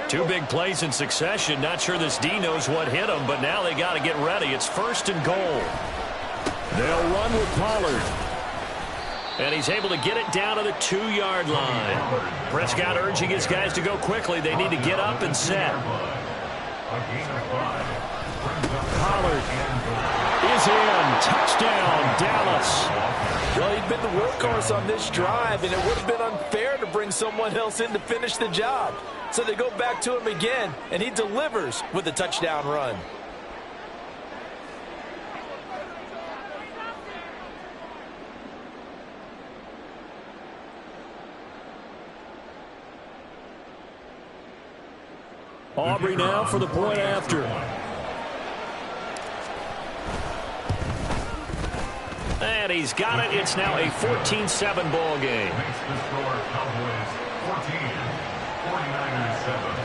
Two big plays in succession. Not sure this D knows what hit him, but now they got to get ready. It's 1st and goal. They'll run with Pollard. And he's able to get it down to the 2-yard line. Prescott urging his guys to go quickly. They need to get up and set. Pollard is in. Touchdown, Dallas. Well, he'd been the workhorse on this drive, and it would have been unfair to bring someone else in to finish the job. So they go back to him again, and he delivers with a touchdown run. Aubrey now for the point after. And he's got it. It's now a 14-7 ball game. Makes the score Cowboys 14, 49ers 7.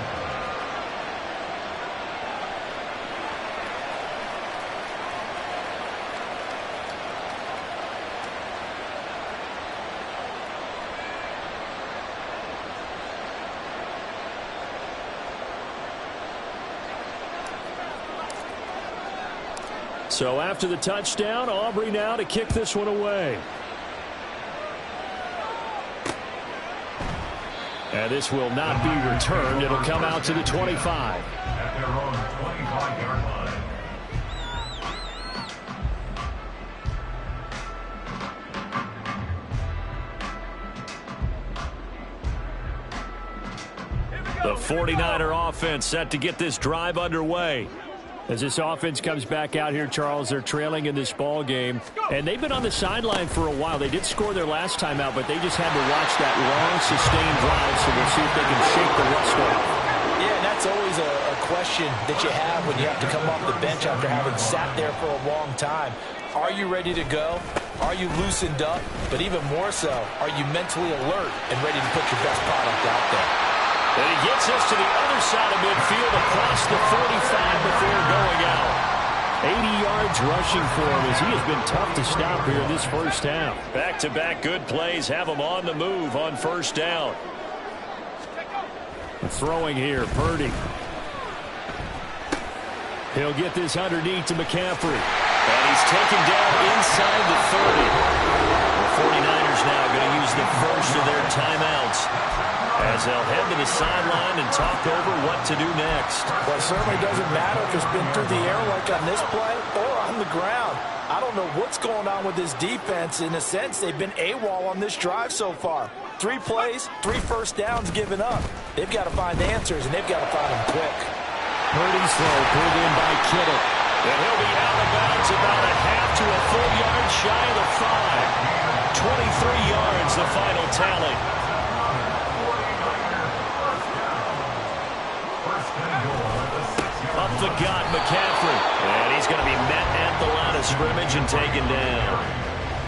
So after the touchdown, Aubrey now to kick this one away. And this will not be returned. It'll come out to the 25. At their own 25-yard line. The 49er offense set to get this drive underway. As this offense comes back out here, Charles, they're trailing in this ball game. And they've been on the sideline for a while. They did score their last time out, but they just had to watch that long, sustained drive, so we'll see if they can shake the rust off. Yeah, and that's always a question that you have when you have to come off the bench after having sat there for a long time. Are you ready to go? Are you loosened up? But even more so, are you mentally alert and ready to put your best product out there? And he gets us to the other side of midfield across the 45 before going out. 80 yards rushing for him as he has been tough to stop here in this first half. Back-to-back good plays have him on the move on first down. Throwing here, Purdy. He'll get this underneath to McCaffrey. And he's taken down inside the 30. The 49ers now going to use the first of their timeouts as they'll head to the sideline and talk over what to do next. Well, it certainly doesn't matter if it's been through the air like on this play or on the ground. I don't know what's going on with this defense. In a sense, they've been AWOL on this drive so far. 3 plays, 3 first downs given up. They've got to find answers, and they've got to find them quick. Purdy's throw pulled in by Kittle. And he'll be out of bounds about a half to a full yard shy of the 5. 23 yards, the final tally. Up the gut, McCaffrey. And he's going to be met at the line of scrimmage and taken down.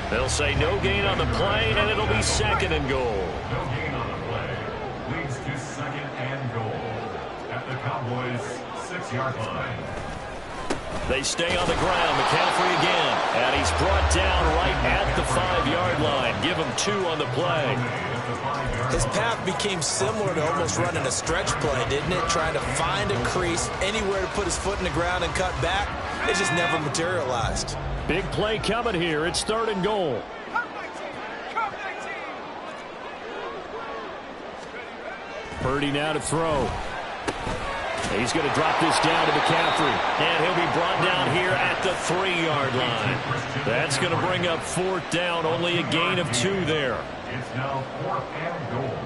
They'll say no gain on the play, and it'll be 2nd and goal. No gain on the play. Leads to 2nd and goal. At the Cowboys' 6-yard line. They stay on the ground. McCaffrey again. And he's brought down right at the 5-yard line. Give him 2 on the play. His path became similar to almost running a stretch play, didn't it? Trying to find a crease, anywhere to put his foot in the ground and cut back. It just never materialized. Big play coming here. It's 3rd and goal. Purdy now to throw. He's going to drop this down to McCaffrey. And he'll be brought down here at the 3-yard line. That's going to bring up 4th down. Only a gain of 2 there. It's now 4th and goal.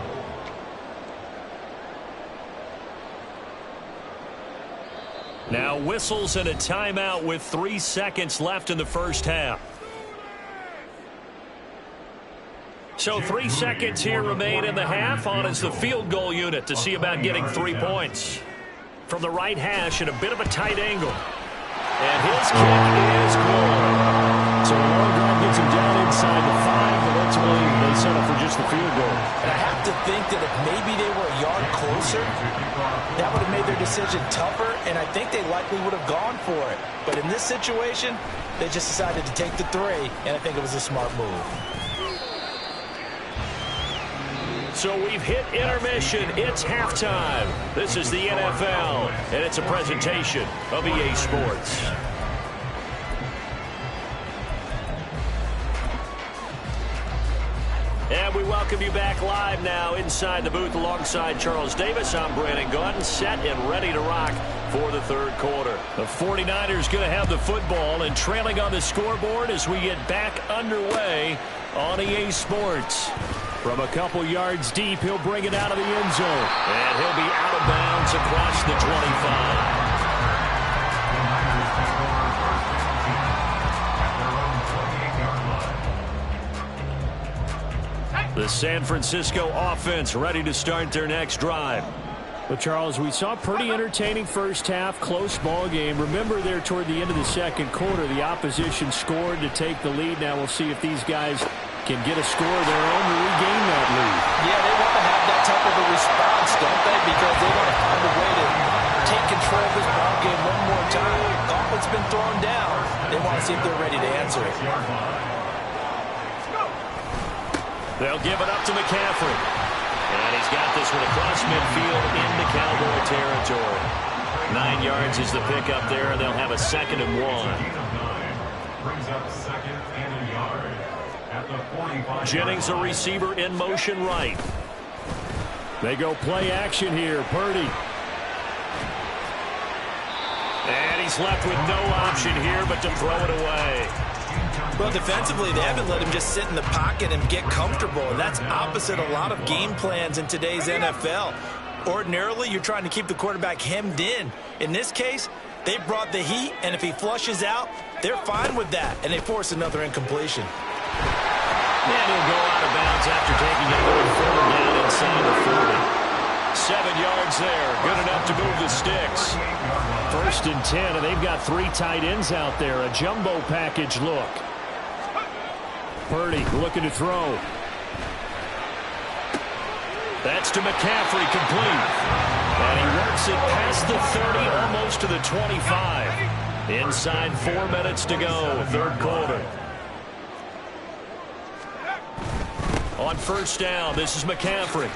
Now whistles and a timeout with 3 seconds left in the first half. So 3 seconds here remain in the half. On is the field goal unit to see about getting 3 points. From the right hash at a bit of a tight angle. And his kick is good. So a long drive gets him down inside the 5, but ultimately they settle for just the field goal. And I have to think that if maybe they were a yard closer, that would have made their decision tougher, and I think they likely would have gone for it. But in this situation, they just decided to take the 3, and I think it was a smart move. So we've hit intermission. It's halftime. This is the NFL, and it's a presentation of EA Sports. And we welcome you back live now inside the booth alongside Charles Davis. I'm Brandon Gaudin, set and ready to rock for the third quarter. The 49ers going to have the football and trailing on the scoreboard as we get back underway on EA Sports. From a couple yards deep, he'll bring it out of the end zone. And he'll be out of bounds across the 25. The San Francisco offense ready to start their next drive. Well, Charles, we saw a pretty entertaining first half, close ball game. Remember there toward the end of the second quarter, the opposition scored to take the lead. Now we'll see if these guys can get a score of their own to regain that lead. Yeah, they want to have that type of a response, don't they? Because they want to find a way to take control of this ball game one more time. All that's been thrown down, they want to see if they're ready to answer it. They'll give it up to McCaffrey. And he's got this one across midfield into Cowboy territory. 9 yards is the pickup there, and they'll have a 2nd and 1. Brings up 2nd and a yard at the 45. Jennings, a receiver in motion right. They go play action here. Purdy. And he's left with no option here but to throw it away. Well, defensively, they haven't let him just sit in the pocket and get comfortable, and that's opposite a lot of game plans in today's NFL. Ordinarily, you're trying to keep the quarterback hemmed in. In this case, they brought the heat, and if he flushes out, they're fine with that, and they force another incompletion. And he'll go out of bounds after taking a little further down inside the 40. 7 yards there, good enough to move the sticks. 1st and 10, and they've got 3 tight ends out there. A jumbo package look. Purdy looking to throw. That's to McCaffrey, complete. And he works it past the 30, almost to the 25. Inside 4 minutes to go, third quarter. On 1st down, this is McCaffrey.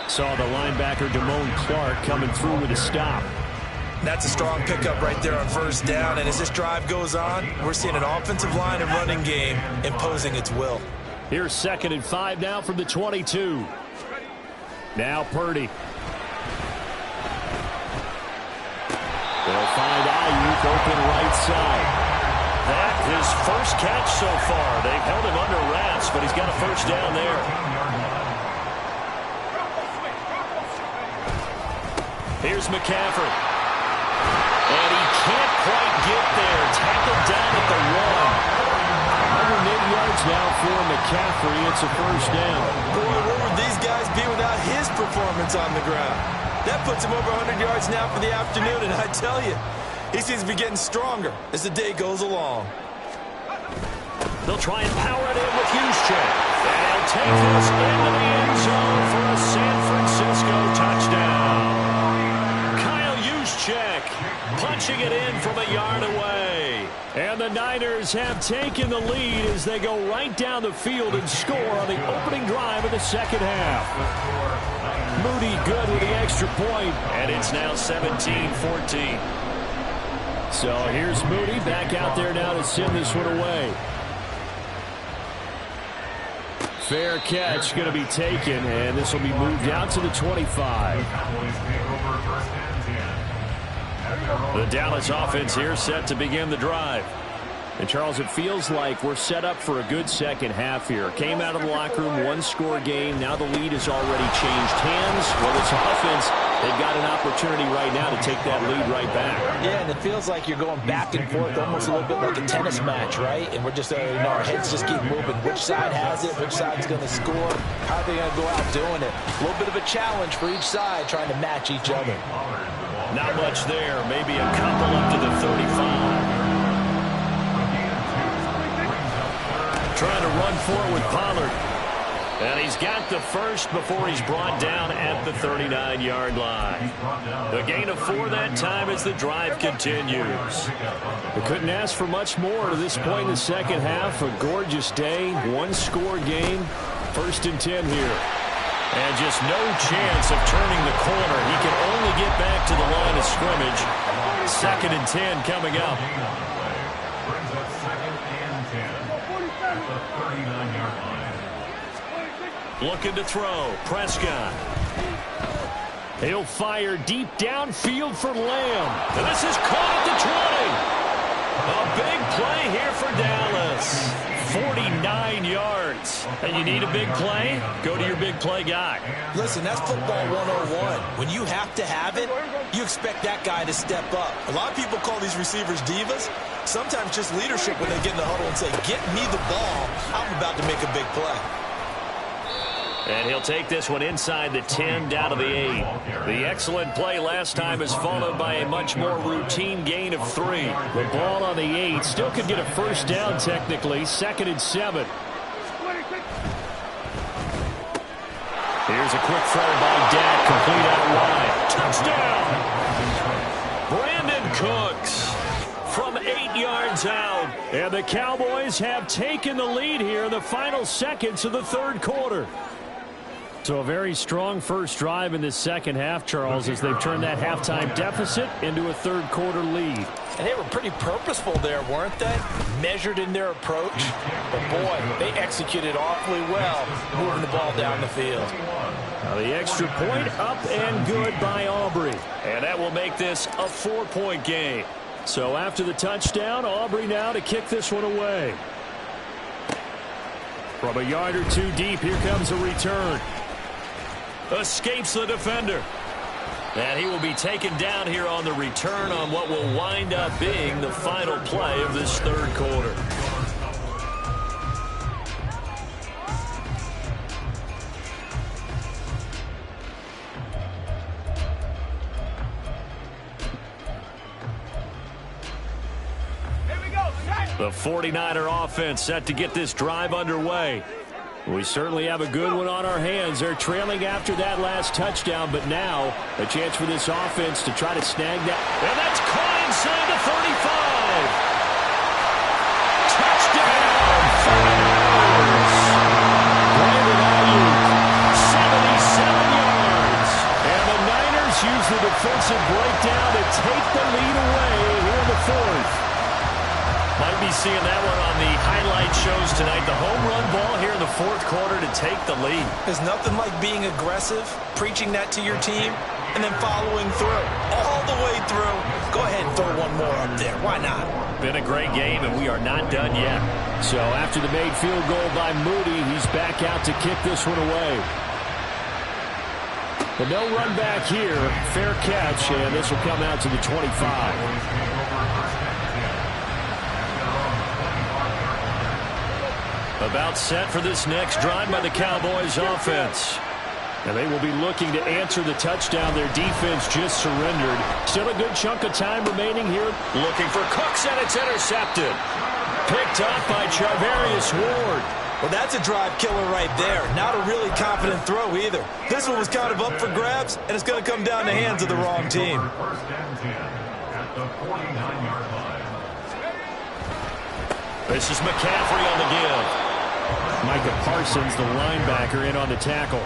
Saw the linebacker Damone Clark coming through with a stop. That's a strong pickup right there on 1st down, and as this drive goes on, we're seeing an offensive line and running game imposing its will. Here's 2nd and 5 now from the 22. Now Purdy. They'll find Ayuk open right side. That his first catch so far. They've held him under wraps, but he's got a 1st down there. Here's McCaffrey. And he can't quite get there. Tackled down at the 1. 108 yards now for McCaffrey. It's a 1st down. Boy, where would these guys be without his performance on the ground? That puts him over 100 yards now for the afternoon, and I tell you, he seems to be getting stronger as the day goes along. They'll try and power it in with Juszczyk. And he'll take this into the end zone for a San Francisco touchdown. Juszczyk punching it in from a yard away. And the Niners have taken the lead as they go right down the field and score on the opening drive of the 2nd half. Moody good with the extra point. And it's now 17-14. So here's Moody back out there now to send this one away. Fair catch going to be taken, and this will be moved out to the 25. The Dallas offense here set to begin the drive. And, Charles, it feels like we're set up for a good second half here. Came out of the locker room, 1-score game. Now the lead has already changed hands. Well, it's offense. They've got an opportunity right now to take that lead right back. Yeah, and it feels like you're going back and forth almost a little bit like a tennis match, right? And we're just, our heads just keep moving. Which side has it? Which side's going to score? How are they going to go out doing it? A little bit of a challenge for each side trying to match each other. Not much there. Maybe a couple up to the 35. Trying to run forward with Pollard. And he's got the first before he's brought down at the 39-yard line. The gain of 4 that time as the drive continues. We couldn't ask for much more to this point in the second half. A gorgeous day, 1-score game. First and 10 here. And just no chance of turning the corner. He can only get back to the line of scrimmage. Second and 10 coming up. Brings up second and 10 at the 39-yard line. Looking to throw. Prescott. He'll fire deep downfield for Lamb. And this is caught at the 20. A big play here for Dallas. 49 yards. And you need a big play? Go to your big play guy. Listen, that's football 101. When you have to have it, you expect that guy to step up. A lot of people call these receivers divas. Sometimes just leadership when they get in the huddle and say, get me the ball. I'm about to make a big play. And he'll take this one inside the 10 down to the 8. The excellent play last time is followed by a much more routine gain of 3. The ball on the 8 still could get a first down technically. Second and 7. Here's a quick throw by Dak, complete out wide. Touchdown! Brandon Cooks from 8 yards out. And the Cowboys have taken the lead here in the final seconds of the third quarter. So a very strong first drive in this second half, Charles, as they've turned that halftime deficit into a third quarter lead. And they were pretty purposeful there, weren't they? Measured in their approach. But, boy, they executed awfully well moving the ball down the field. Now the extra point up and good by Aubrey. And that will make this a 4-point game. So after the touchdown, Aubrey now to kick this one away. From a yard or two deep, here comes a return. Escapes the defender. And he will be taken down here on the return on what will wind up being the final play of this third quarter. The 49er offense set to get this drive underway. We certainly have a good one on our hands. They're trailing after that last touchdown, but now a chance for this offense to try to snag that. And that's caught inside the 35. Touchdown, 49ers. Brandon Ayuk, 77 yards. and the Niners use the defensive breakdown to take the lead away here in the fourth. Might be seeing that one on the highlight shows tonight. The home run ball here in the fourth quarter to take the lead. There's nothing like being aggressive, preaching that to your team, and then following through. All the way through. Go ahead and throw one more up there. Why not? Been a great game, and we are not done yet. So after the made field goal by Moody, he's back out to kick this one away. But no run back here. Fair catch, and this will come out to the 25. About set for this next drive by the Cowboys offense. And they will be looking to answer the touchdown. Their defense just surrendered. Still a good chunk of time remaining here. Looking for Cooks, and it's intercepted. Picked up by Charvarius Ward. Well, that's a drive killer right there. Not a really confident throw either. This one was kind of up for grabs, and it's going to come down the hands of the wrong team. First and 10 at the 49-yard line. This is McCaffrey on the give. Micah Parsons, the linebacker, in on the tackle.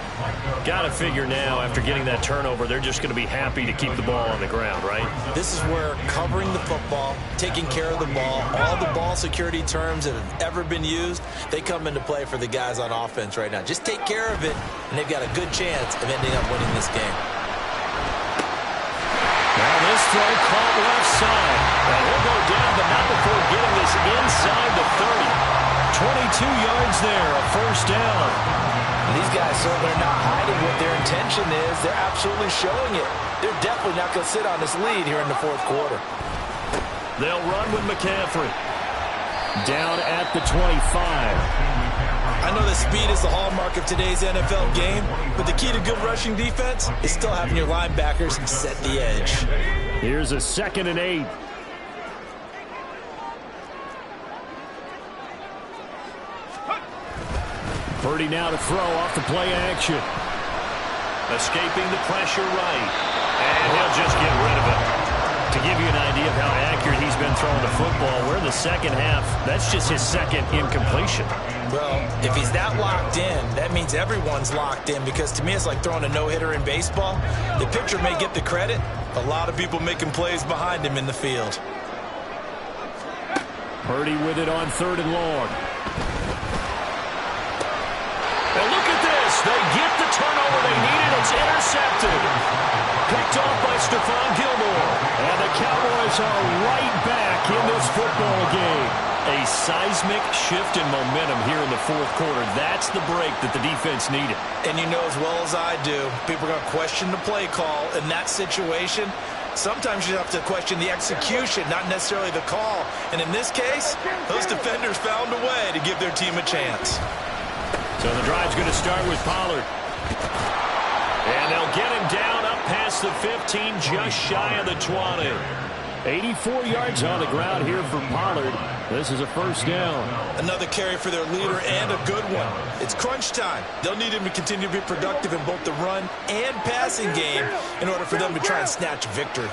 Got to figure now, after getting that turnover, they're just going to be happy to keep the ball on the ground, right? This is where covering the football, taking care of the ball, all the ball security terms that have ever been used, they come into play for the guys on offense right now. Just take care of it, and they've got a good chance of ending up winning this game. Now this throw caught left side. And he'll go down, but not before getting this inside the 30. 22 yards there, a first down. These guys certainly are not hiding what their intention is. They're absolutely showing it. They're definitely not going to sit on this lead here in the fourth quarter. They'll run with McCaffrey. Down at the 25. I know that speed is the hallmark of today's NFL game, but the key to good rushing defense is still having your linebackers set the edge. Here's a 2nd and 8. Purdy now to throw off the play action. Escaping the pressure right. And he'll just get rid of it. To give you an idea of how accurate he's been throwing the football, we're in the second half. That's just his second incompletion. Well, if he's that locked in, that means everyone's locked in, because to me it's like throwing a no-hitter in baseball. The pitcher may get the credit. A lot of people making plays behind him in the field. Purdy with it on 3rd and long. And look at this. They get the turnover they needed. It's intercepted. Picked off by Stephon Gilmore. And the Cowboys are right back in this football game. A seismic shift in momentum here in the fourth quarter. That's the break that the defense needed. And you know as well as I do, people are going to question the play call in that situation. Sometimes you have to question the execution, not necessarily the call. And in this case, those defenders found a way to give their team a chance. So the drive's going to start with Pollard. And they'll get him down up past the 15, just shy of the 20. 84 yards on the ground here for Pollard. This is a first down. Another carry for their leader, and a good one. It's crunch time. They'll need him to continue to be productive in both the run and passing game in order for them to try and snatch victory.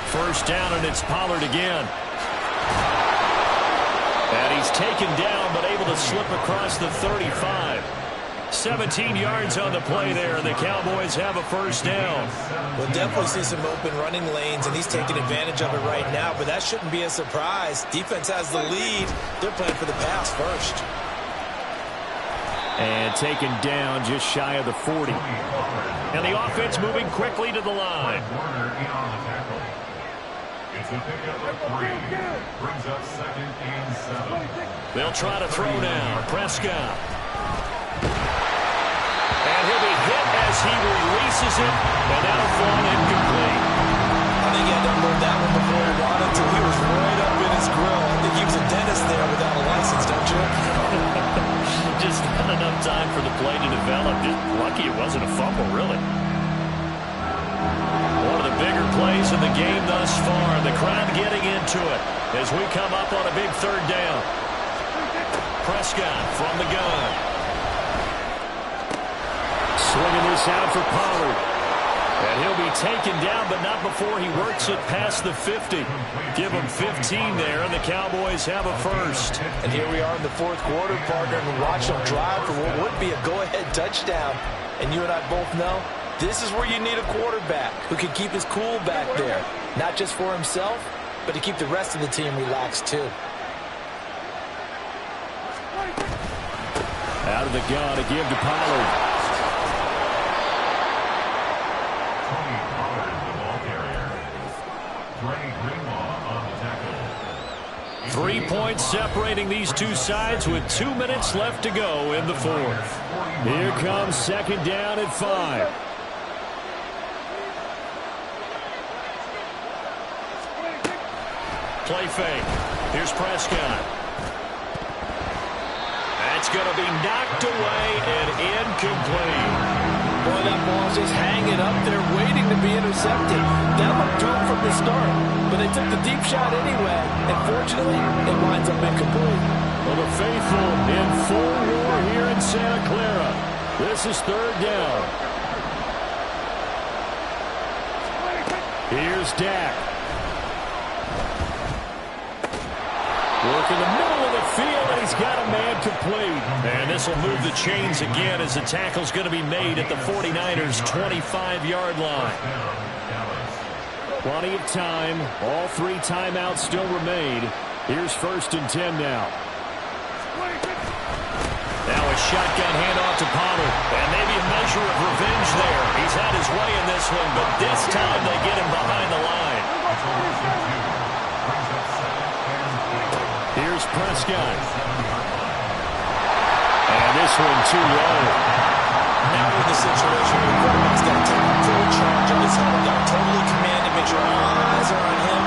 First down, and it's Pollard again. And he's taken down, but able to slip across the 35. 17 yards on the play there, and the Cowboys have a first down. We'll definitely see some open running lanes, and he's taking advantage of it right now, but that shouldn't be a surprise. Defense has the lead. They're playing for the pass first. And taken down just shy of the 40. And the offense moving quickly to the line. It's a pickup of 3. Brings up 2nd and 7. They'll try to throw now. Prescott. And he'll be hit as he releases it. And now thrown incomplete. I think he had to unload that one before he wanted to. He was right up in his grill. I think he was a dentist there without a license, don't you? Just not enough time for the play to develop. Just lucky it wasn't a fumble, really. One of the bigger plays in the game thus far. The crowd getting into it as we come up on a big third down. Prescott from the gun. Swinging this out for Pollard. And he'll be taken down, but not before he works it past the 50. Give him 15 there, and the Cowboys have a first. And here we are in the fourth quarter, partner, and we watch them drive for what would be a go-ahead touchdown. And you and I both know this is where you need a quarterback who can keep his cool back there. Not just for himself, but to keep the rest of the team relaxed too. Out of the gun to give to Pollard. Dre Greenlaw on the tackle. 3 points separating these two sides with 2 minutes left to go in the fourth. Here comes second down at 5. Play fake. Here's Prescott. That's going to be knocked away and incomplete. Boy, that ball's just hanging up there waiting to be intercepted. That looked doomed from the start, but they took the deep shot anyway, and fortunately, it winds up incomplete. Well, the faithful in full roar here in Santa Clara. This is third down. Here's Dak. Work in the middle of the field, and he's got a man complete. And this will move the chains again as the tackle's going to be made at the 49ers' 25-yard line. Plenty of time. All 3 timeouts still remain. Here's 1st and 10 now. Now a shotgun handoff to Pollard. And maybe a measure of revenge there. He's had his way in this one, but this time they get him behind the line. Here's Prescott. And this one too low. Now we're in the situation where the quarterback's got to take full charge of his helmet. Got to totally command it. Make sure all eyes are on him.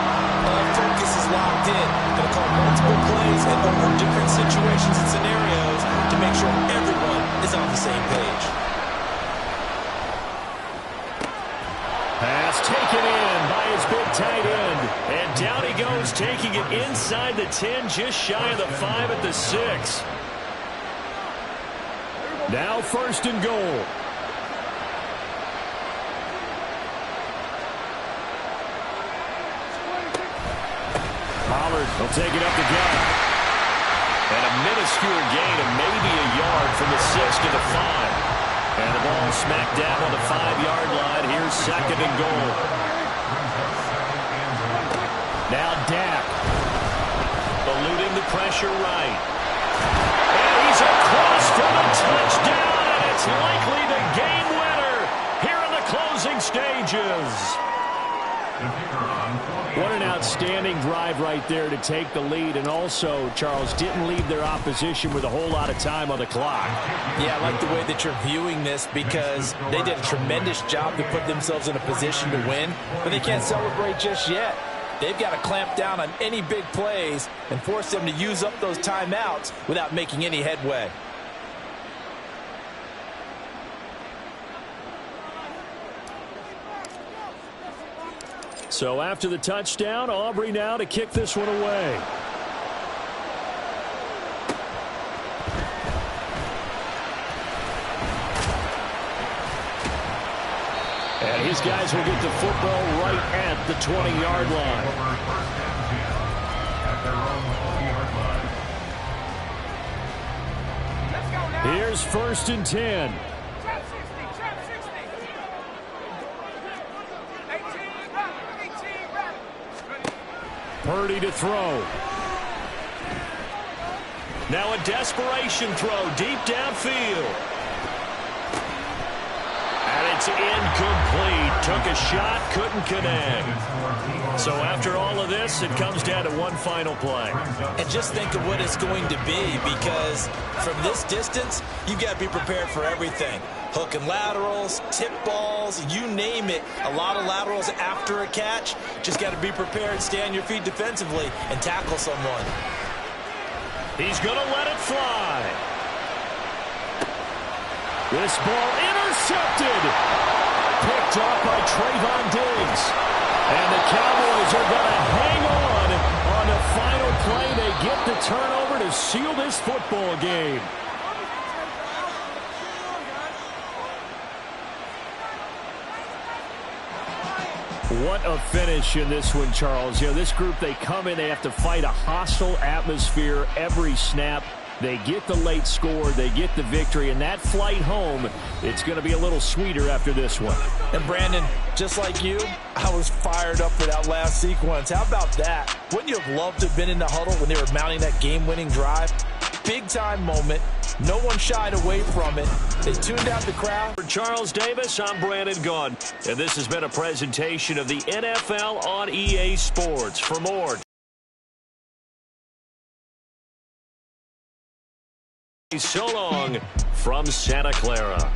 All focus is locked in. Going to call multiple plays and over different situations and scenarios to make sure everyone is on the same page. Pass taken in by his big tight end. And down he goes, taking it inside the 10, just shy of the 5 at the 6. Now 1st and goal. They'll take it up the gut. And a minuscule gain of maybe a yard from the 6 to the 5. And the ball smacked down on the 5-yard line. Here's 2nd and goal. Now Dak. Eluding the pressure right. And he's across for the touchdown. And it's likely the game winner here in the closing stages. What an outstanding drive right there to take the lead. And also, Charles, didn't leave their opposition with a whole lot of time on the clock. Yeah, I like the way that you're viewing this because they did a tremendous job to put themselves in a position to win, but they can't celebrate just yet. They've got to clamp down on any big plays and force them to use up those timeouts without making any headway. So after the touchdown, Aubrey now to kick this one away. And his guys will get the football right at the 20-yard line. Here's 1st and 10. Purdy to throw. Now a desperation throw deep downfield. And it's incomplete. Took a shot, couldn't connect. So after all of this, it comes down to one final play. And just think of what it's going to be, because from this distance, you've got to be prepared for everything. Hook and laterals, tip balls, you name it. A lot of laterals after a catch. Just got to be prepared, stay on your feet defensively, and tackle someone. He's going to let it fly. This ball intercepted. Picked off by Trayvon Diggs. And the Cowboys are going to hang on the final play. They get the turnover to seal this football game. What a finish in this one, Charles. You know, this group, they come in, they have to fight a hostile atmosphere every snap. They get the late score, they get the victory, and that flight home, it's going to be a little sweeter after this one. And Brandon, just like you, I was fired up for that last sequence. How about that? Wouldn't you have loved to have been in the huddle when they were mounting that game-winning drive? Big-time moment. No one shied away from it. They tuned out the crowd. For Charles Davis, I'm Brandon Gaudin, and this has been a presentation of the NFL on EA Sports. For more, so long from Santa Clara.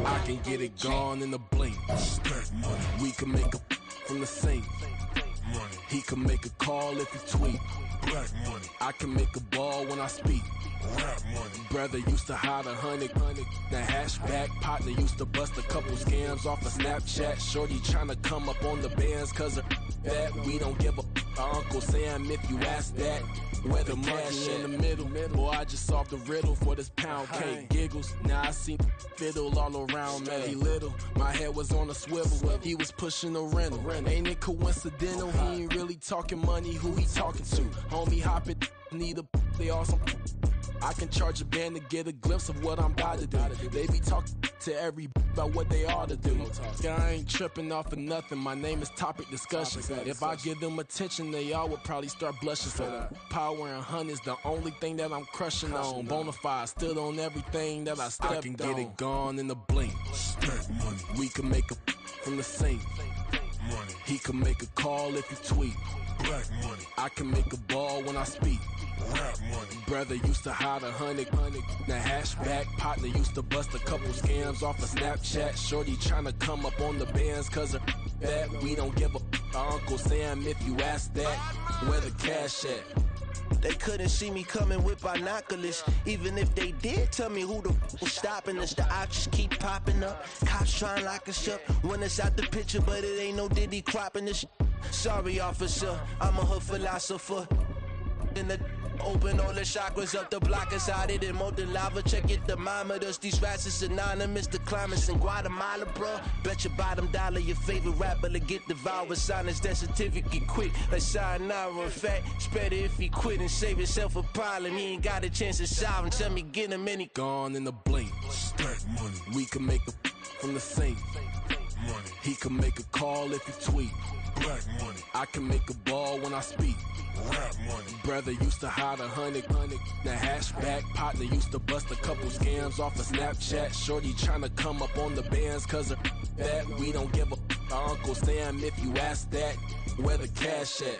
I can get it gone in a blink. We can make a from the sink. He can make a call if he tweet. I can make a ball when I speak. Brother used to hide 100. The hashback partner used to bust a couple scams off of Snapchat. Shorty tryna come up on the bands cause of that. We don't give a Uncle Sam if you ask that. Where the money in the middle. Boy, I just solved the riddle for this pound cake. Giggles, now I see fiddle all around me. He little, my head was on a swivel. He was pushing a rental. Ain't it coincidental? He ain't really talking money, who he talking to? Homie hopping, need a, they awesome. I can charge a band to get a glimpse of what I'm about to do. They be talking to every about what they ought to do. I ain't tripping off of nothing. My name is Topic Discussion. If I give them attention, they all would probably start blushing. So power and hunt is the only thing that I'm crushing on. Bonafide stood on everything that I stepped on. I can get it gone in the blink. We can make a from the sink. He can make a call if you tweet. I can make a ball when I speak. Brother used to hide 100. The hashback partner used to bust a couple scams off of Snapchat. Shorty tryna come up on the bands cause of that. We don't give a Uncle Sam if you ask that. Where the cash at? They couldn't see me coming with binoculars. Even if they did, tell me who the was stopping us. The options keep popping up. Cops trying to lock us up. When it's out the picture, but it ain't no Diddy cropping this. Sorry, officer, I'm a hood philosopher. In the open all the chakras up the block inside it and molten lava. Check it, thermometers. These rats is anonymous. The climates in Guatemala, bro. Bet your bottom dollar your favorite rapper to get devoured. Sign his death certificate quick. Like sayonara. In fact, it's better if he quit and save himself a problem. He ain't got a chance to solve and tell me get him any. Gone in the blink. We can make a from the sink. He can make a call if you tweet. I can make a ball when I speak. Brother used to hide 100. The hashback partner used to bust a couple scams off of Snapchat. Shorty tryna come up on the bands cause of that. We don't give a Uncle Sam if you ask that. Where the cash at?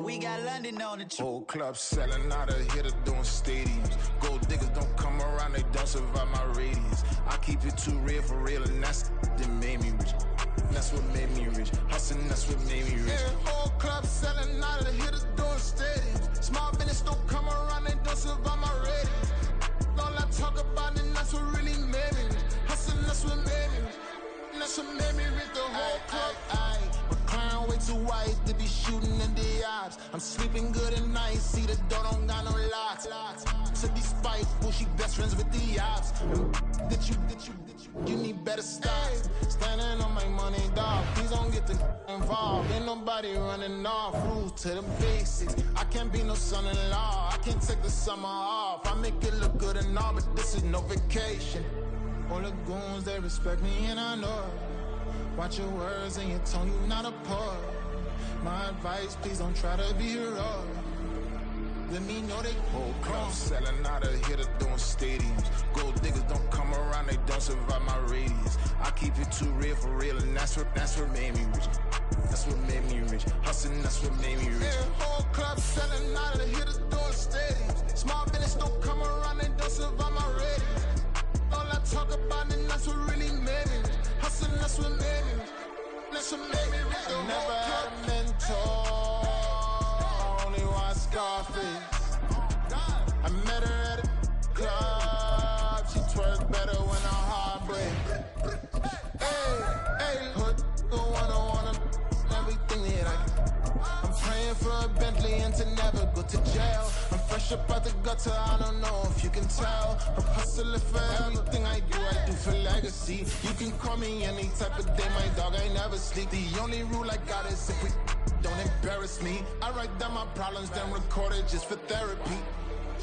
We got London on the trip. Whole club selling out of hitter doing stadiums. Gold diggers don't come around, they don't survive my radius. I keep it too real for real, and that's that made me rich. That's what made me rich. Hustling, that's what made me rich. Yeah, whole club selling out of hitters doing stadiums. Small business don't come around, they don't survive my radius. All I talk about, and that's what really made me rich. Hustling, that's what made me rich. That's what made me rich. The whole club. Clown way too white to be shooting in the eyes. I'm sleeping good at night, see the door don't got no locks. To be spiteful, she best friends with the ops. You need better stocks. Standing on my money, dog. Please don't get involved. Ain't nobody running off. Rules to the basics. I can't be no son-in-law. I can't take the summer off. I make it look good and all, but this is no vacation. All the goons, they respect me and I know it. Watch your words and your tone, you not a part. My advice, please don't try to be heroic. Let me know they whole club selling out of hitter doing stadiums. Gold diggers don't come around, they don't survive my radius. I keep it too real for real, and that's what made me rich. That's what made me rich. Hustling, that's what made me rich. Yeah, whole club selling out of hitters doing stadiums. Small business don't come around, they don't survive my radius. All I talk about, and that's what really made me rich. Hustling, that's what made me rich. That's what made me rich. I never had a mentor, only one Scarface. I met her at a club, she twerks better when I'm heartbreak. Hey, hood, wanna everything that I'm praying for a Bentley and to never go to jail. I'm fresh up out the gutter, I don't know if you can tell. I'm hustling for everything I do for legacy. You can call me any type of day, my dog, I never sleep. The only rule I got is if we don't embarrass me. I write down my problems, then record it just for therapy.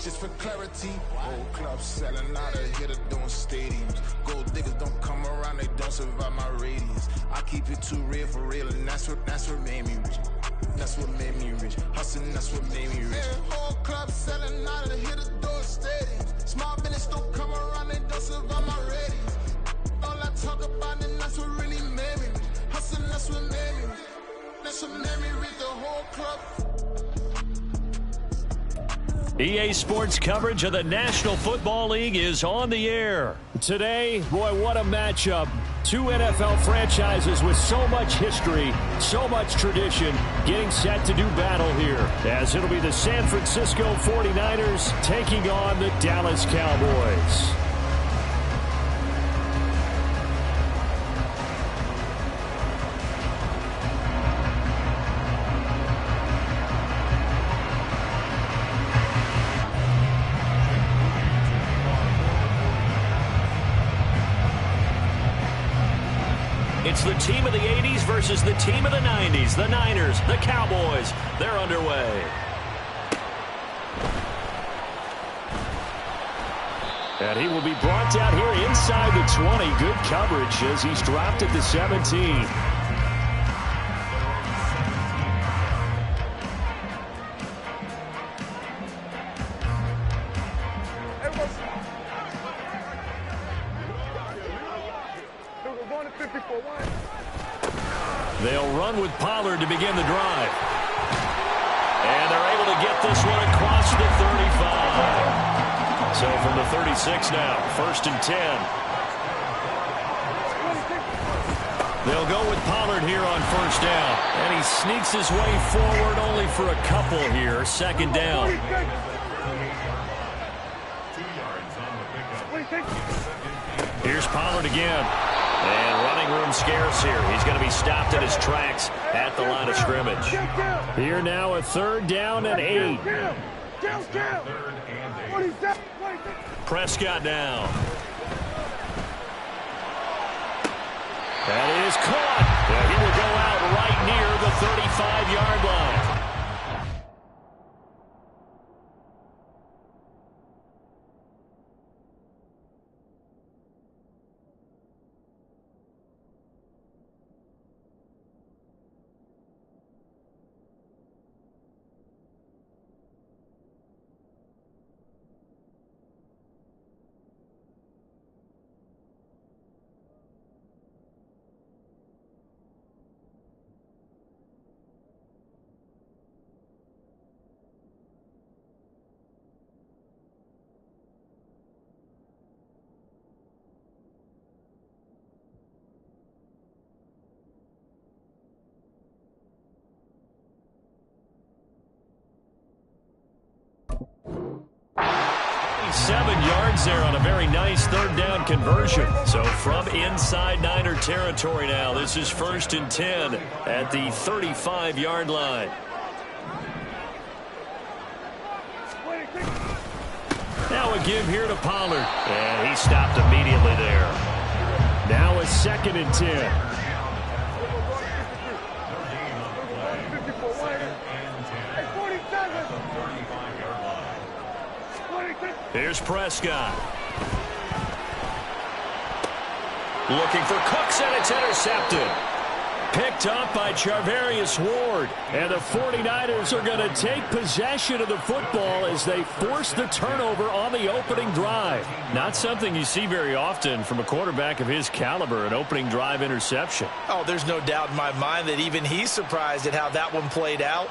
Just for clarity. Whole club selling out of hitter doing stadiums. Gold diggers don't come around, they don't survive my radius. I keep it too real for real, and that's what made me rich. That's what made me rich. Hustling, that's what made me rich. Yeah, whole club selling out of hitter doing stadiums. Small business don't come around, they don't survive my radius. All I talk about, and that's what really made me rich. Hustling, that's what made me rich. That's what made me rich. The whole club. EA Sports coverage of the National Football League is on the air. Today, boy, what a matchup. Two NFL franchises with so much history, so much tradition, getting set to do battle here. As it'll be the San Francisco 49ers taking on the Dallas Cowboys. It's the team of the 80s versus the team of the 90s. The Niners, the Cowboys, they're underway. And he will be brought down here inside the 20. Good coverage as he's dropped at the 17. They'll run with Pollard to begin the drive. And they're able to get this one across the 35. So from the 36 now, 1st and 10. They'll go with Pollard here on 1st down. And he sneaks his way forward only for a couple here. 2nd down. Here's Pollard again. And running room scarce here. He's going to be stopped in his tracks at the line of scrimmage. Here now a 3rd down and 8. Prescott down. That is caught. And he will go out right near the 35-yard line. There on a very nice 3rd down conversion. So from inside Niner territory now, this is 1st and 10 at the 35-yard line. Now a give here to Pollard. And he stopped immediately there. Now a 2nd and 10. Here's Prescott. Looking for Cooks, and it's intercepted. Picked up by Charvarius Ward. And the 49ers are going to take possession of the football as they force the turnover on the opening drive. Not something you see very often from a quarterback of his caliber, an opening drive interception. Oh, there's no doubt in my mind that even he's surprised at how that one played out.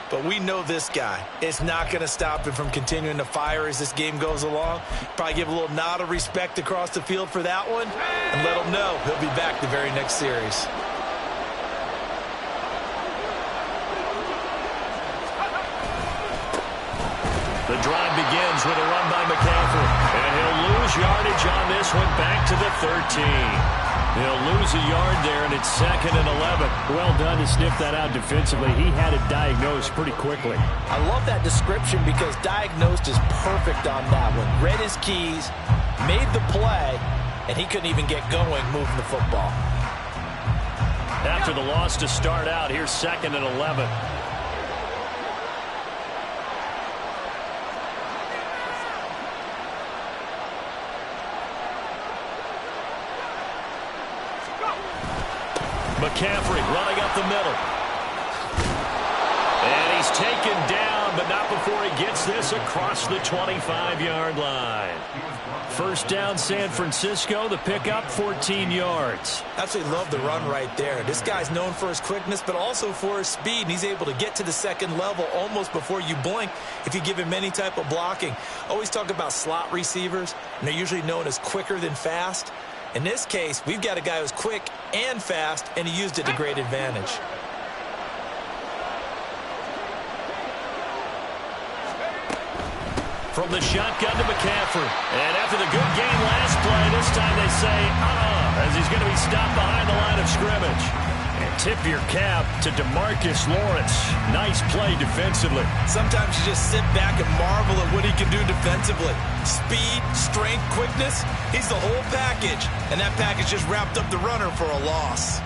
But we know this guy. It's not going to stop him from continuing to fire as this game goes along. Probably give a little nod of respect across the field for that one and let him know he'll be back the very next series. The drive begins with a run by McCaffrey. And he'll lose yardage on this one back to the 13. He'll lose a yard there, and it's 2nd and 11. Well done to sniff that out defensively. He had it diagnosed pretty quickly. I love that description because diagnosed is perfect on that one. Read his keys, made the play, and he couldn't even get going moving the football. After the loss to start out, here's 2nd and 11. McCaffrey running up the middle. And he's taken down, but not before he gets this across the 25-yard line. 1st down, San Francisco. The pickup, 14 yards. Absolutely love the run right there. This guy's known for his quickness, but also for his speed. And he's able to get to the 2nd level almost before you blink if you give him any type of blocking. Always talk about slot receivers, and they're usually known as quicker than fast. In this case, we've got a guy who's quick and fast, and he used it to great advantage. From the shotgun to McCaffrey. And after the good game last play, this time they say, as he's going to be stopped behind the line of scrimmage. And tip your cap to DeMarcus Lawrence. Nice play defensively. Sometimes you just sit back and marvel at what he can do defensively. Speed, strength, quickness, he's the whole package. And that package just wrapped up the runner for a loss.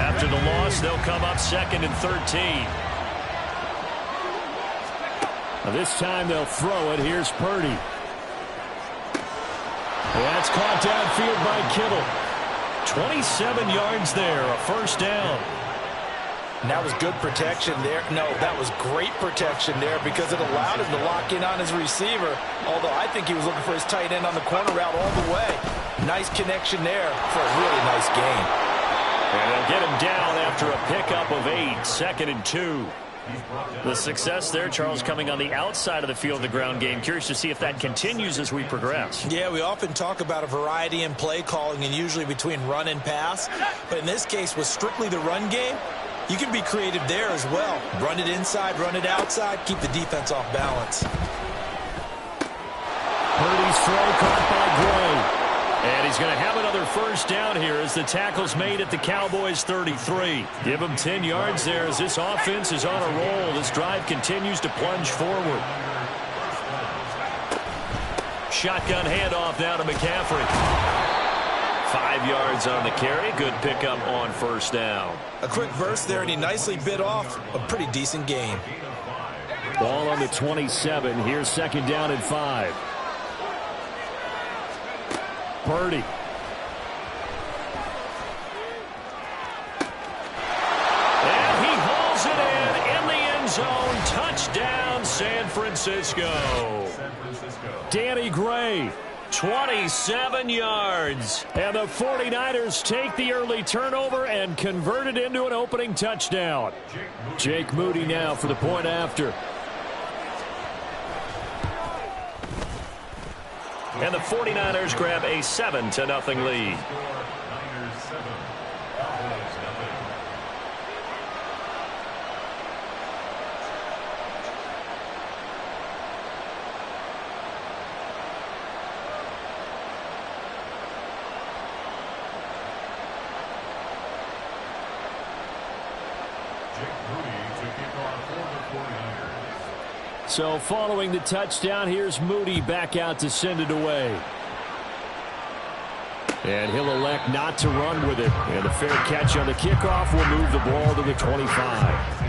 After the loss, they'll come up 2nd and 13. Now this time they'll throw it. Here's Purdy. That's caught downfield by Kittle. 27 yards there, a first down. And that was good protection there. No, that was great protection there because it allowed him to lock in on his receiver, although I think he was looking for his tight end on the corner route all the way. Nice connection there for a really nice gain. And they'll get him down after a pickup of 8, 2nd and 2. The success there, Charles, coming on the outside of the field, the ground game. Curious to see if that continues as we progress. Yeah, we often talk about a variety in play calling and usually between run and pass. But in this case, with strictly the run game, you can be creative there as well. Run it inside, run it outside, keep the defense off balance. Purdy's throw caught by Gray. And he's going to have another first down here as the tackle's made at the Cowboys' 33. Give him 10 yards there as this offense is on a roll. This drive continues to plunge forward. Shotgun handoff now to McCaffrey. 5 yards on the carry. Good pickup on first down. A quick burst there, and he nicely bit off a pretty decent gain. Ball on the 27. Here's 2nd down and 5. Purdy. And he hauls it in the end zone. Touchdown, San Francisco. Danny Gray. 27 yards. And the 49ers take the early turnover and convert it into an opening touchdown. Jake Moody now for the point after. And the 49ers grab a 7-0 lead. So following the touchdown, here's Moody back out to send it away. And he'll elect not to run with it. And a fair catch on the kickoff will move the ball to the 25.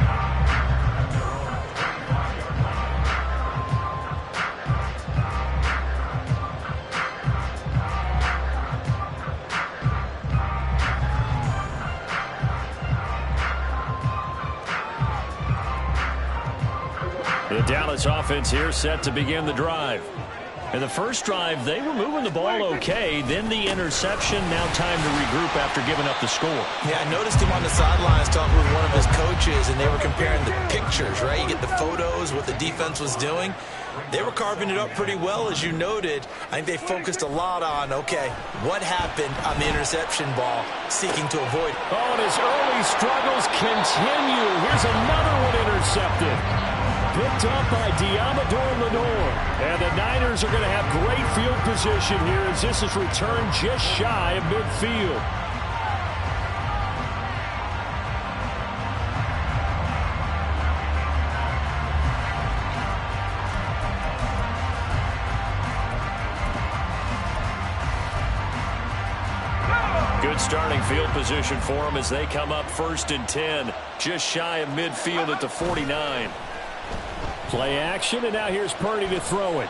The Dallas offense here set to begin the drive. In the first drive, they were moving the ball okay. Then the interception. Now time to regroup after giving up the score. Yeah, I noticed him on the sidelines talking with one of his coaches, and they were comparing the pictures, right? You get the photos, what the defense was doing. They were carving it up pretty well, as you noted. I think they focused a lot on, okay, what happened on the interception ball, seeking to avoid it. Oh, and his early struggles continue. Here's another one intercepted. Picked up by Diamador Lenore. And the Niners are going to have great field position here as this is returned just shy of midfield. Good starting field position for them as they come up 1st and 10. Just shy of midfield at the 49. Play action, and now here's Purdy to throw it.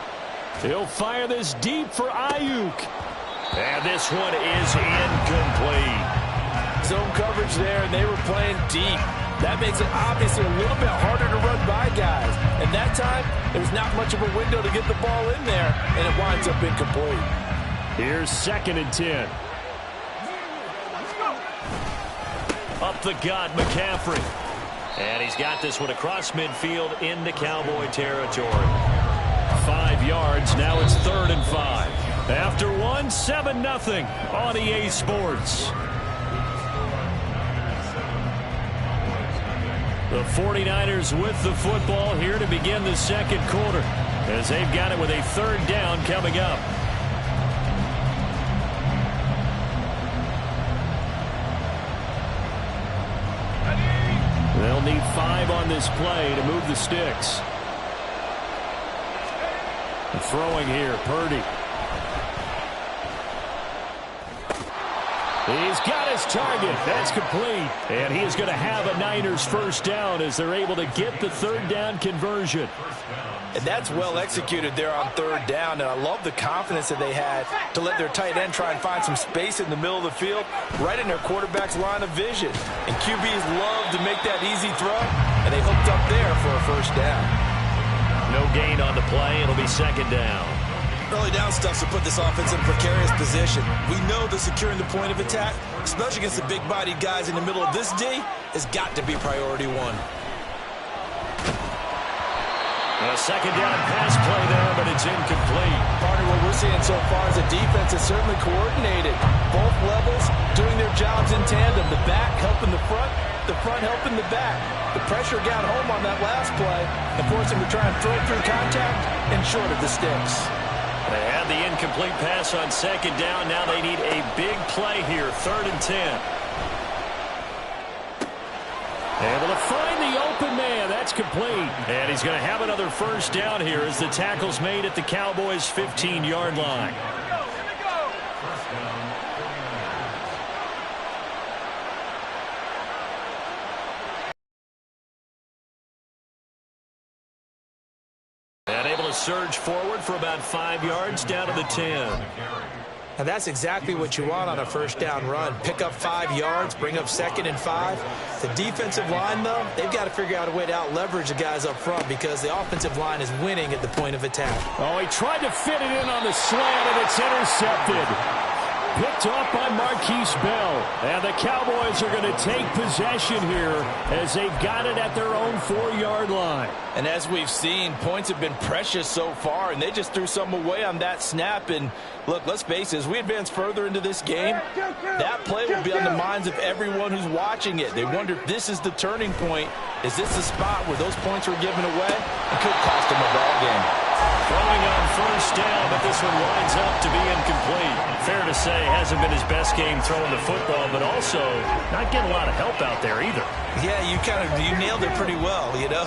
He'll fire this deep for Ayuk. And this one is incomplete. Zone coverage there, and they were playing deep. That makes it obviously a little bit harder to run by guys. And that time, there's not much of a window to get the ball in there, and it winds up incomplete. Here's 2nd and 10. Up the gut, McCaffrey. And he's got this one across midfield into Cowboy territory. 5 yards. Now it's 3rd and 5. After one, 7-0 on EA Sports. The 49ers with the football here to begin the second quarter as they've got it with a 3rd down coming up. They'll need 5 on this play to move the sticks. Throwing here, Purdy. He's got his target. That's complete. And he is going to have a Niners first down as they're able to get the third down conversion. And that's well executed there on third down. And I love the confidence that they had to let their tight end try and find some space in the middle of the field, right in their quarterback's line of vision. And QBs love to make that easy throw, and they hooked up there for a first down. No gain on the play. It'll be second down. Early down stuff to put this offense in a precarious position. We know that securing the point of attack, especially against the big-bodied guys in the middle of this D, has got to be priority one. A second down pass play there, but it's incomplete. Partner, what we're seeing so far is a defense that's certainly coordinated. Both levels doing their jobs in tandem. The back helping the front helping the back. The pressure got home on that last play and forced him to try and throw through contact and short of the sticks. They had the incomplete pass on second down. Now they need a big play here, 3rd and 10. Able to find the open man. That's complete. And he's going to have another first down here as the tackle's made at the Cowboys' 15-yard line. And able to surge forward for about 5 yards down to the 10. And that's exactly what you want on a first down run. Pick up 5 yards, bring up 2nd and 5. The defensive line, though, they've got to figure out a way to out-leverage the guys up front because the offensive line is winning at the point of attack. Oh, he tried to fit it in on the slant, and it's intercepted. Picked off by Marquise Bell. And the Cowboys are going to take possession here as they've got it at their own 4-yard line. And as we've seen, points have been precious so far, and they just threw some away on that snap. And look, let's face it, as we advance further into this game, that play will be on the minds of everyone who's watching it. They wonder if this is the turning point. Is this the spot where those points were given away? It could cost them a ball game. Throwing on first down, but this one winds up to be incomplete. Fair to say, hasn't been his best game throwing the football, but also not getting a lot of help out there either. Yeah, you nailed it pretty well, you know.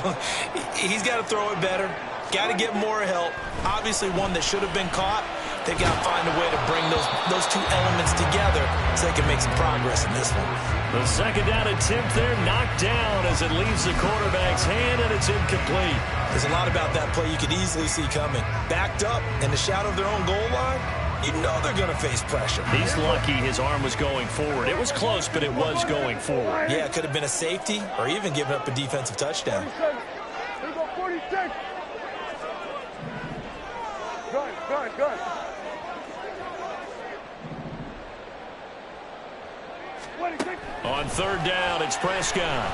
He's got to throw it better, got to get more help. Obviously one that should have been caught. They've got to find a way to bring those two elements together so they can make some progress in this one. The second down attempt there knocked down as it leaves the quarterback's hand, and it's incomplete. There's a lot about that play you could easily see coming. Backed up in the shadow of their own goal line, you know they're going to face pressure. He's lucky his arm was going forward. It was close, but it was going forward. Yeah, it could have been a safety or even given up a defensive touchdown. Good. On third down, it's Prescott.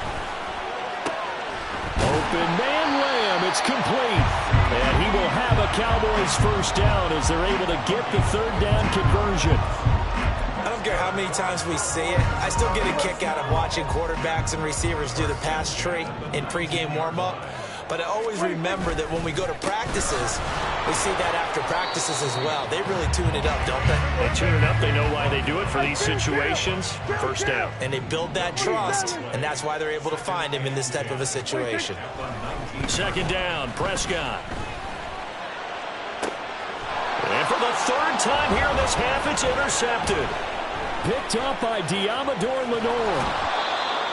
Open man Lamb, it's complete. And he will have a Cowboys first down as they're able to get the third down conversion. I don't care how many times we see it. I still get a kick out of watching quarterbacks and receivers do the pass tree in pregame warm-up. But I always remember that when we go to practices, we see that after practices as well. They really tune it up, don't they? They tune it up. They know why they do it for these situations. First down. And they build that trust, and that's why they're able to find him in this type of a situation. Second down, Prescott. And for the third time here in this half, it's intercepted. Picked up by Diamador Lenore.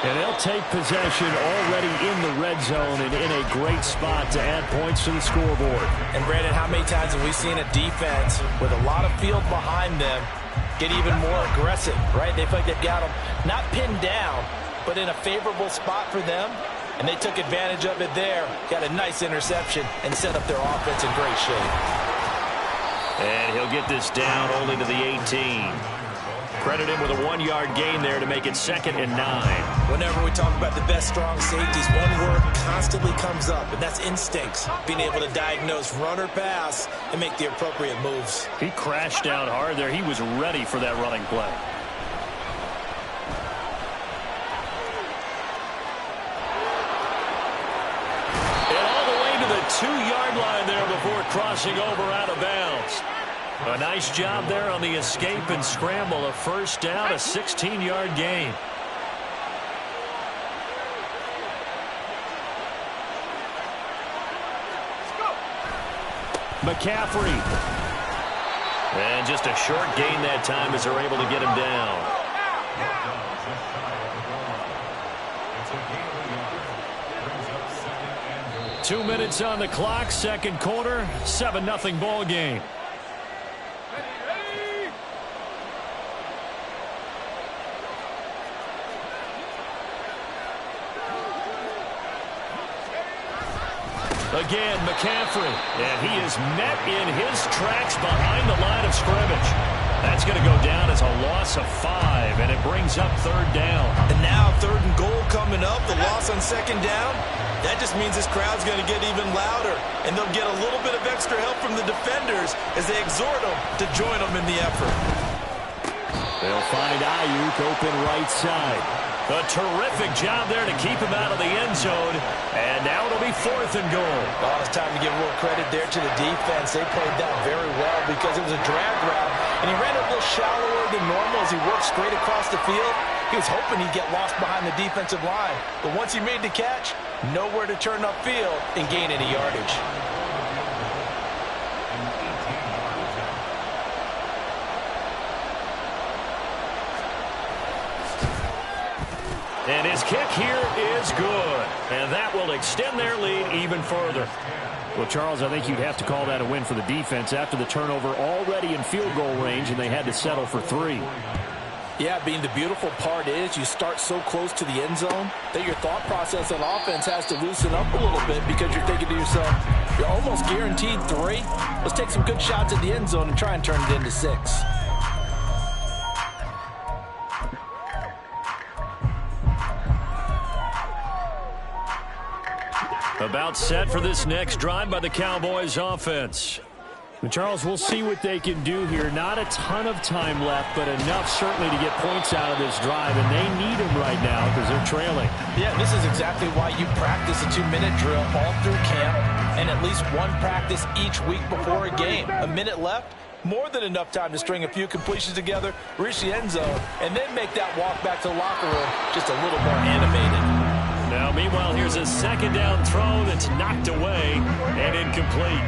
And they'll take possession already in the red zone and in a great spot to add points to the scoreboard. And, Brandon, how many times have we seen a defense with a lot of field behind them get even more aggressive, right? They feel like they've got them not pinned down, but in a favorable spot for them. And they took advantage of it there, got a nice interception, and set up their offense in great shape. And he'll get this down only to the 18. Credit him with a 1-yard gain there to make it 2nd and 9. Whenever we talk about the best strong safeties, one word constantly comes up, and that's instincts. Being able to diagnose run or pass and make the appropriate moves. He crashed down hard there. He was ready for that running play. And all the way to the 2-yard line there before crossing over out of bounds. A nice job there on the escape and scramble. A first down, a 16-yard gain. McCaffrey. And just a short gain that time as they're able to get him down. 2 minutes on the clock, second quarter, 7-0 ball game. Again, McCaffrey, and he is met in his tracks behind the line of scrimmage. That's going to go down as a loss of 5, and it brings up third down. And now 3rd and goal coming up, the loss on second down. That just means this crowd's going to get even louder, and they'll get a little bit of extra help from the defenders as they exhort them to join them in the effort. They'll find Ayuk open right side. A terrific job there to keep him out of the end zone. And now it'll be 4th and goal. Oh, it's time to give a little credit there to the defense. They played that very well because it was a drag route, and he ran a little shallower than normal as he worked straight across the field. He was hoping he'd get lost behind the defensive line. But once he made the catch, nowhere to turn upfield and gain any yardage. And his kick here is good. And that will extend their lead even further. Well, Charles, I think you'd have to call that a win for the defense after the turnover already in field goal range, and they had to settle for 3. Yeah, Bean, the beautiful part is you start so close to the end zone that your thought process on offense has to loosen up a little bit because you're thinking to yourself, you're almost guaranteed 3. Let's take some good shots at the end zone and try and turn it into 6. About set for this next drive by the Cowboys offense. But Charles, we'll see what they can do here. Not a ton of time left, but enough certainly to get points out of this drive, and they need them right now because they're trailing. Yeah, this is exactly why you practice a 2-minute drill all through camp and at least one practice each week before a game. A minute left, more than enough time to string a few completions together, reach the end zone, and then make that walk back to the locker room just a little more animated. Now, meanwhile, here's a second down throw that's knocked away and incomplete.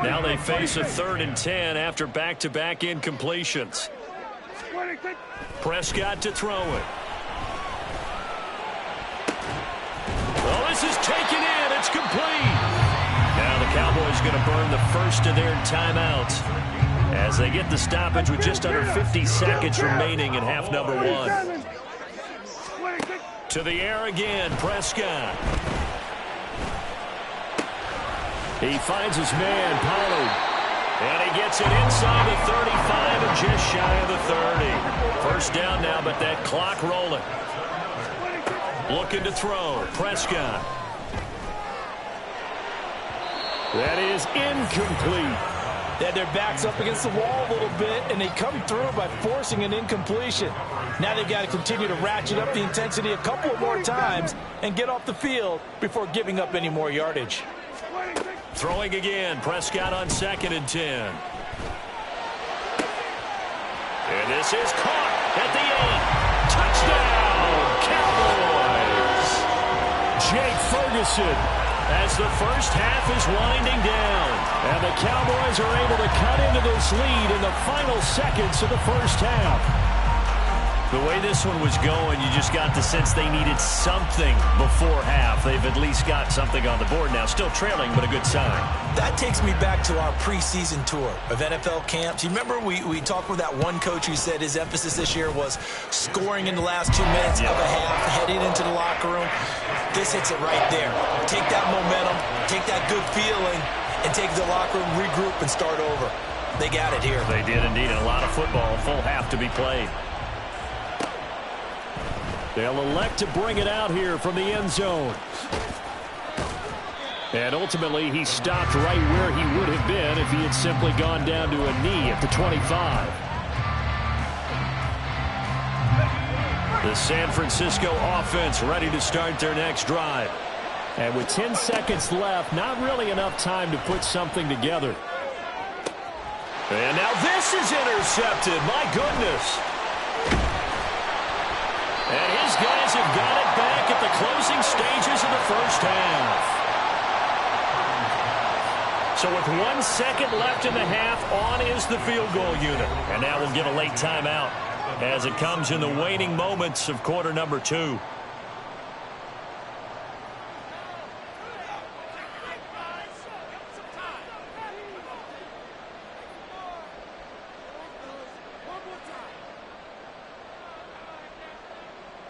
Now they face a 3rd and 10 after back-to-back incompletions. Prescott to throw it. Oh, this is taken in. It's complete. Now the Cowboys going to burn the first of their timeouts as they get the stoppage with just under 50 seconds remaining in half number 1. To the air again, Prescott. He finds his man, Pollard. And he gets it inside the 35 and just shy of the 30. First down now, but that clock rolling. Looking to throw, Prescott. That is incomplete. They had their backs up against the wall a little bit, and they come through by forcing an incompletion. Now they've got to continue to ratchet up the intensity a couple more times and get off the field before giving up any more yardage. Throwing again, Prescott on 2nd and 10. And this is caught at the 8. Touchdown, Cowboys! Jake Ferguson as the first half is winding down. And the Cowboys are able to cut into this lead in the final seconds of the first half. The way this one was going, you just got the sense they needed something before half. They've at least got something on the board now. Still trailing, but a good sign. That takes me back to our preseason tour of NFL camps. You remember we talked with that one coach who said his emphasis this year was scoring in the last 2 minutes of a half, heading into the locker room. This hits it right there. Take that momentum, take that good feeling, and take the locker room, regroup, and start over. They got it here. They did indeed, and a lot of football, full half to be played. They'll elect to bring it out here from the end zone. And ultimately, he stopped right where he would have been if he had simply gone down to a knee at the 25. The San Francisco offense ready to start their next drive. And with 10 seconds left, not really enough time to put something together. And now this is intercepted. My goodness. And his guys have got it back at the closing stages of the first half. So with 1 second left in the half, on is the field goal unit. And now we'll get a late timeout as it comes in the waning moments of quarter number 2.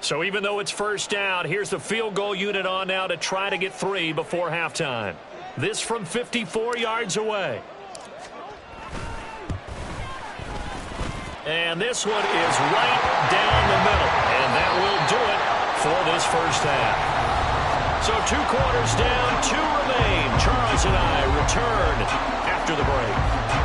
So even though it's first down, here's the field goal unit on now to try to get 3 before halftime. This from 54 yards away. And this one is right down the middle. And that will do it for this first half. So 2 quarters down, 2 remain. Charles and I return after the break.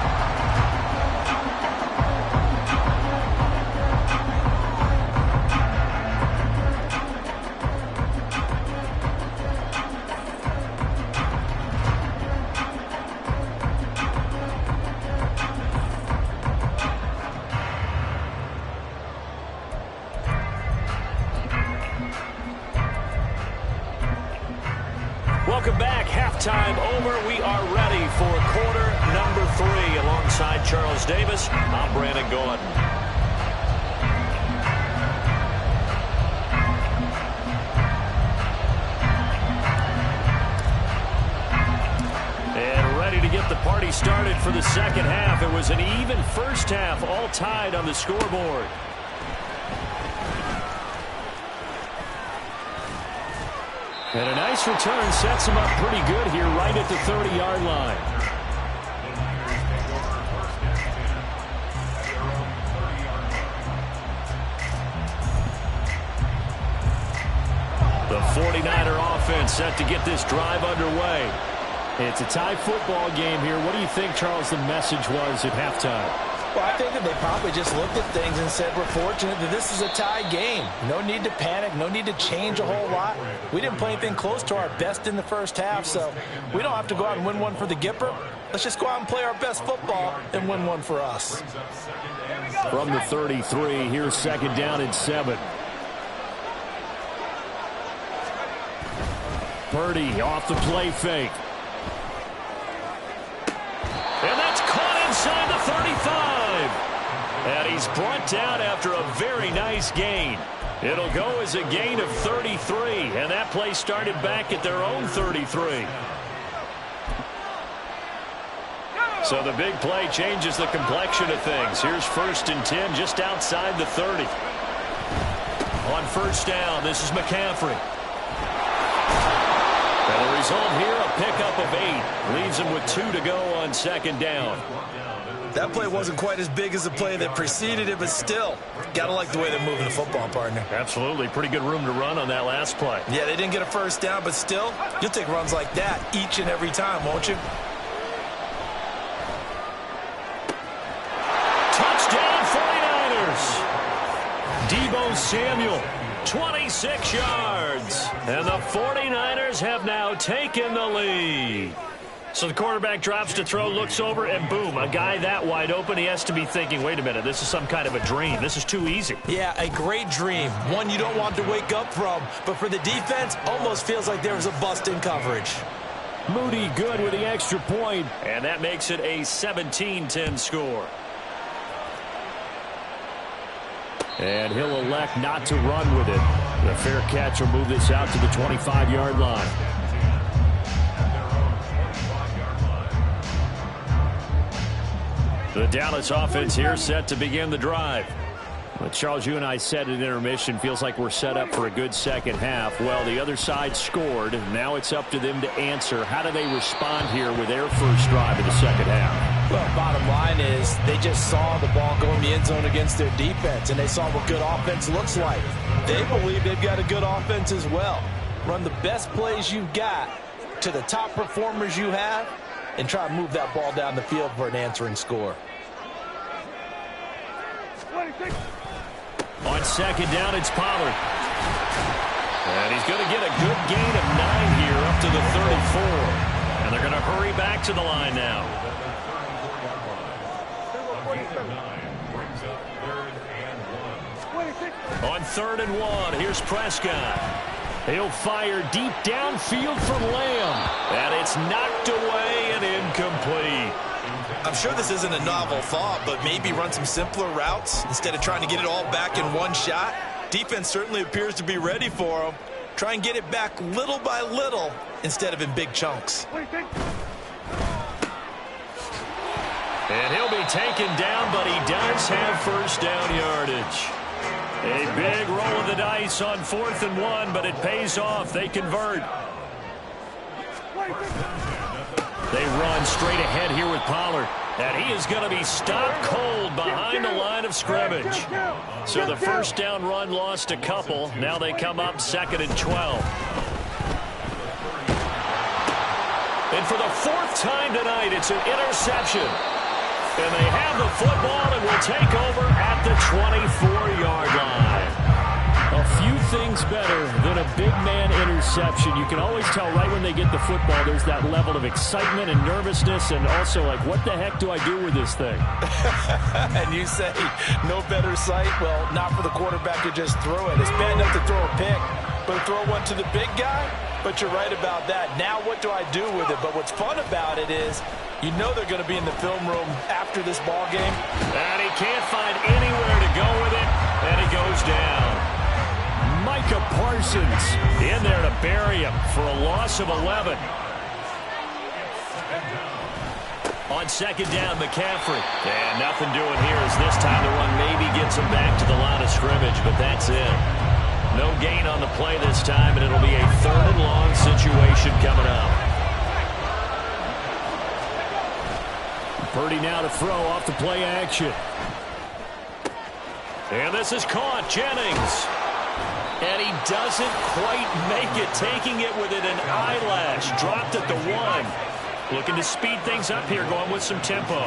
Welcome back. Halftime over. We are ready for quarter number 3. Alongside Charles Davis, I'm Brandon Gaudin. And ready to get the party started for the second half. It was an even first half, all tied on the scoreboard. And a nice return sets him up pretty good here right at the 30-yard line. The 49er offense set to get this drive underway. It's a tie football game here. What do you think, Charles, the message was at halftime? Well, I think that they probably just looked at things and said, we're fortunate that this is a tie game. No need to panic. No need to change a whole lot. We didn't play anything close to our best in the first half, so we don't have to go out and win one for the Gipper. Let's just go out and play our best football and win one for us. From the 33, here's second down and 7. Purdy off the play fake. And that's caught inside the 35. And he's brought down after a very nice gain. It'll go as a gain of 33. And that play started back at their own 33. So the big play changes the complexion of things. Here's 1st and 10 just outside the 30. On first down, this is McCaffrey. And the result here, a pickup of 8. Leaves him with 2 to go on second down. That play wasn't quite as big as the play that preceded it, but still, got to like the way they're moving the football, partner. Absolutely. Pretty good room to run on that last play. Yeah, they didn't get a first down, but still, you'll take runs like that each and every time, won't you? Touchdown 49ers. Deebo Samuel, 26 yards. And the 49ers have now taken the lead. So the quarterback drops to throw, looks over, and boom, a guy that wide open, he has to be thinking, wait a minute, this is some kind of a dream. This is too easy. Yeah, a great dream. One you don't want to wake up from. But for the defense, almost feels like there was a bust in coverage. Moody good with the extra point. And that makes it a 17-10 score. And he'll elect not to run with it. The fair catch will move this out to the 25-yard line. The Dallas offense here set to begin the drive. But Charles, you and I said at intermission, feels like we're set up for a good second half. Well, the other side scored. Now it's up to them to answer. How do they respond here with their first drive of the second half? Well, bottom line is they just saw the ball go in the end zone against their defense, and they saw what good offense looks like. They believe they've got a good offense as well. Run the best plays you've got to the top performers you have, and try to move that ball down the field for an answering score. On second down, it's Pollard. And he's going to get a good gain of 9 here up to the 34. And they're going to hurry back to the line now. On 3rd and 1, here's Prescott. He'll fire deep downfield from Lamb. And it's knocked away and incomplete. I'm sure this isn't a novel thought, but maybe run some simpler routes instead of trying to get it all back in one shot. Defense certainly appears to be ready for him. Try and get it back little by little instead of in big chunks. And he'll be taken down, but he does have first down yardage. A big roll of the dice on 4th and 1, but it pays off. They convert. They run straight ahead here with Pollard. And he is going to be stopped cold behind the line of scrimmage. So the first down run lost a couple. Now they come up 2nd and 12. And for the 4th time tonight, it's an interception. And they have the football and will take over at the 24-yard line. A few things better than a big man interception. You can always tell right when they get the football, there's that level of excitement and nervousness, and also like, what the heck do I do with this thing? And you say, no better sight? Well, not for the quarterback to just throw it. It's bad enough to throw a pick, but throw one to the big guy? But you're right about that. Now what do I do with it? But what's fun about it is, you know they're going to be in the film room after this ball game. And he can't find anywhere to go with it, and he goes down. Micah Parsons in there to bury him for a loss of 11. On 2nd down, McCaffrey. And nothing doing here as this time the run maybe gets him back to the line of scrimmage, but that's it. No gain on the play this time, and it'll be a 3rd and long situation coming up. Purdy now to throw off the play action. And this is caught. Jennings. And he doesn't quite make it, taking it within an eyelash. Dropped at the 1. Looking to speed things up here, going with some tempo.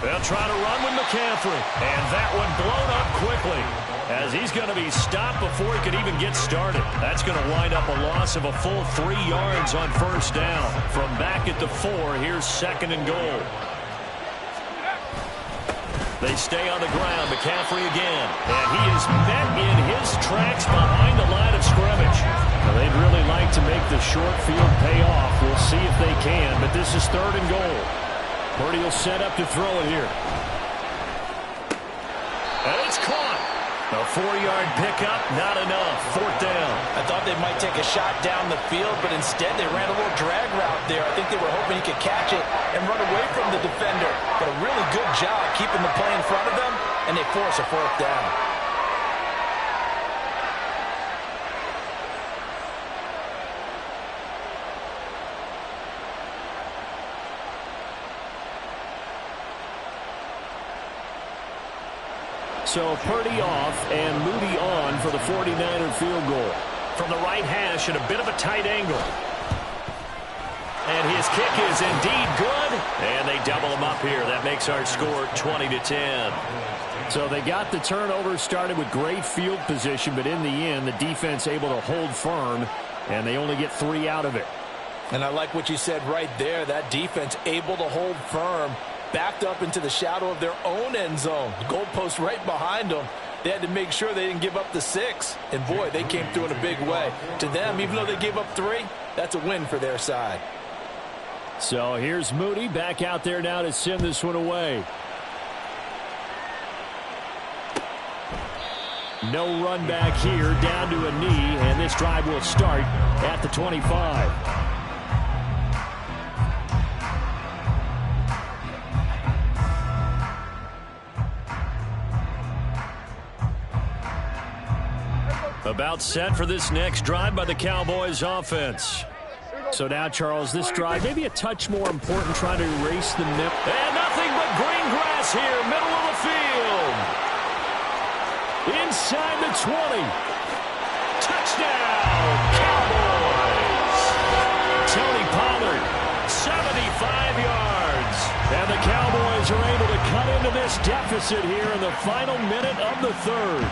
They'll try to run with McCaffrey. And that one blown up quickly, as he's going to be stopped before he could even get started. That's going to wind up a loss of a full 3 yards on 1st down. From back at the 4, here's 2nd and goal. They stay on the ground. McCaffrey again. And he is met in his tracks behind the line of scrimmage. Well, they'd really like to make the short field pay off. We'll see if they can, but this is 3rd and goal. Purdy will set up to throw it here. And it's caught. A 4-yard pickup, not enough. 4th down. I thought they might take a shot down the field, but instead they ran a little drag route there. I think they were hoping he could catch it and run away from the defender. But a really good job keeping the play in front of them, and they force a 4th down. So Purdy off and Moody on for the 49er field goal. From the right hash at a bit of a tight angle. And his kick is indeed good. And they double him up here. That makes our score 20-10. So they got the turnover, started with great field position, but in the end, the defense able to hold firm, and they only get 3 out of it. And I like what you said right there. That defense able to hold firm, backed up into the shadow of their own end zone. The goalpost right behind them. They had to make sure they didn't give up the 6. And, boy, they came through in a big way. To them, even though they gave up 3, that's a win for their side. So here's Moody back out there now to send this one away. No run back here, down to a knee, and this drive will start at the 25. About set for this next drive by the Cowboys offense. So now, Charles, this drive maybe a touch more important, trying to erase the nip. And nothing but green grass here, middle of the field. Inside the 20. Touchdown, Cowboys. Tony Pollard, 75 yards. And the Cowboys are able to cut into this deficit here in the final minute of the 3rd.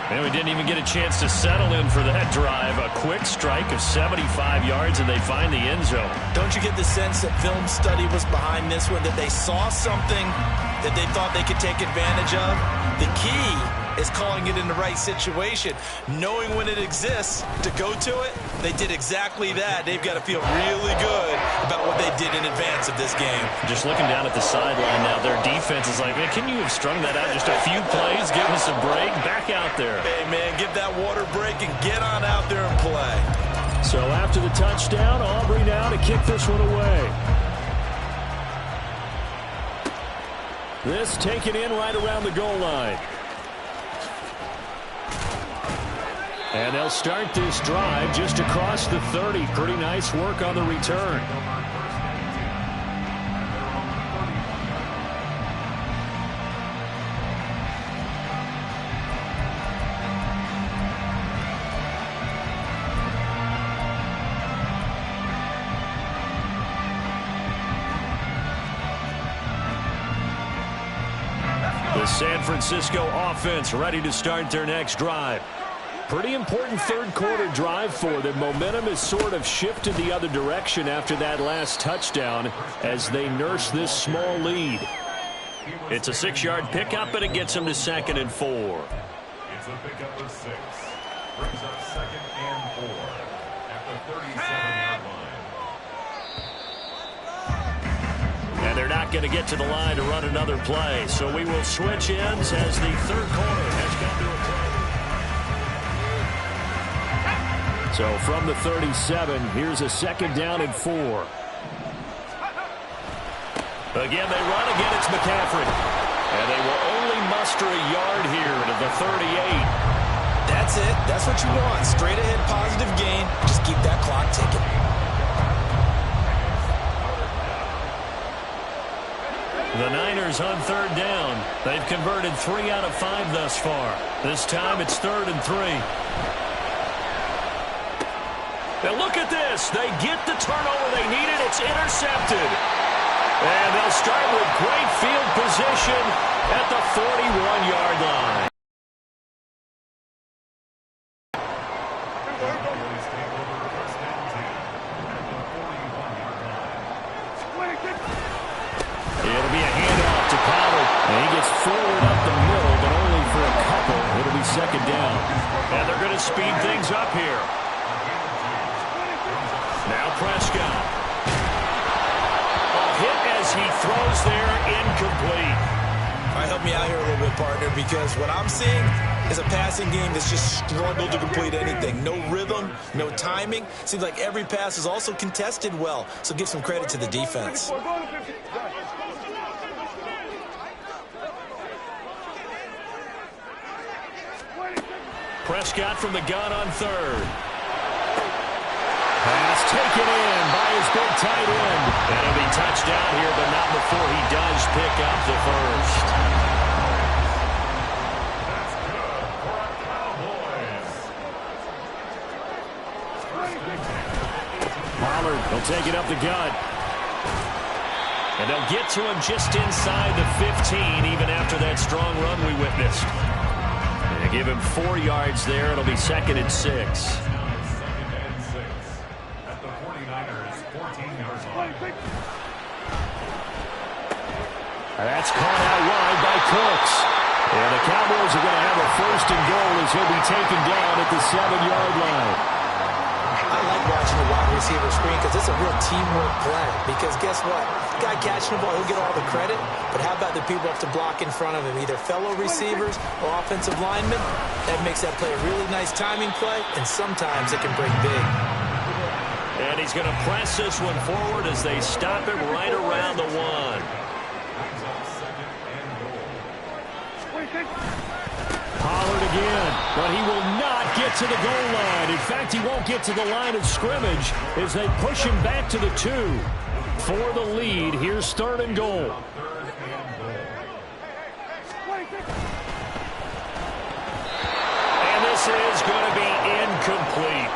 And we didn't even get a chance to settle in for that drive. A quick strike of 75 yards, and they find the end zone. Don't you get the sense that film study was behind this one, that they saw something that they thought they could take advantage of? The key is calling it in the right situation. Knowing when it exists to go to it, they did exactly that. They've got to feel really good about what they did in advance of this game. Just looking down at the sideline now, their defense is like, man, can you have strung that out just a few plays? Give us a break. Back out there. Hey, man, give that water break and get on out there and play. So after the touchdown, Aubrey now to kick this one away. This taken in right around the goal line. And they'll start this drive just across the 30. Pretty nice work on the return. The San Francisco offense ready to start their next drive. Pretty important third quarter drive for them. Momentum has sort of shifted the other direction after that last touchdown as they nurse this small lead. It's a 6-yard pickup, and it gets them to 2nd and 4. It's a pickup of 6. Brings up 2nd and 4 at the 37-yard line. And they're not going to get to the line to run another play. So we will switch ends as the third quarter has come to a close. So from the 37, here's a 2nd down and 4. Again, they run. Again, it's McCaffrey. And they will only muster a yard here to the 38. That's it. That's what you want. Straight ahead positive gain. Just keep that clock ticking. The Niners on 3rd down. They've converted 3 out of 5 thus far. This time it's 3rd and 3. Now look at this. They get the turnover they needed. It's intercepted. And they'll start with great field position at the 41-yard line. It'll be a handoff to Pollard. And he gets forward up the middle, but only for a couple. It'll be 2nd down. And they're going to speed things up here. Now Prescott. A hit as he throws there, incomplete. All right, help me out here a little bit, partner, because what I'm seeing is a passing game that's just struggled to complete anything. No rhythm, no timing. Seems like every pass is also contested well, so give some credit to the defense. Prescott from the gun on 3rd. Pass taken in by his big tight end. And it'll be touchdown here, but not before he does pick up the first. That's good for our Cowboys. Pollard will take it up the gut. And they'll get to him just inside the 15, even after that strong run we witnessed. And they give him 4 yards there. It'll be 2nd and 6. That's caught out wide by Cooks. And the Cowboys are going to have a 1st and goal as he'll be taken down at the 7-yard line. I like watching the wide receiver screen because it's a real teamwork play. Because guess what? The guy catching the ball, he'll get all the credit. But how about the people up to block in front of him? Either fellow receivers or offensive linemen. That makes that play a really nice timing play. And sometimes it can break big. And he's going to press this one forward as they stop it right around the 1. Pollard again, but he will not get to the goal line. In fact, he won't get to the line of scrimmage as they push him back to the 2. For the lead, here's 3rd and goal. And this is going to be incomplete.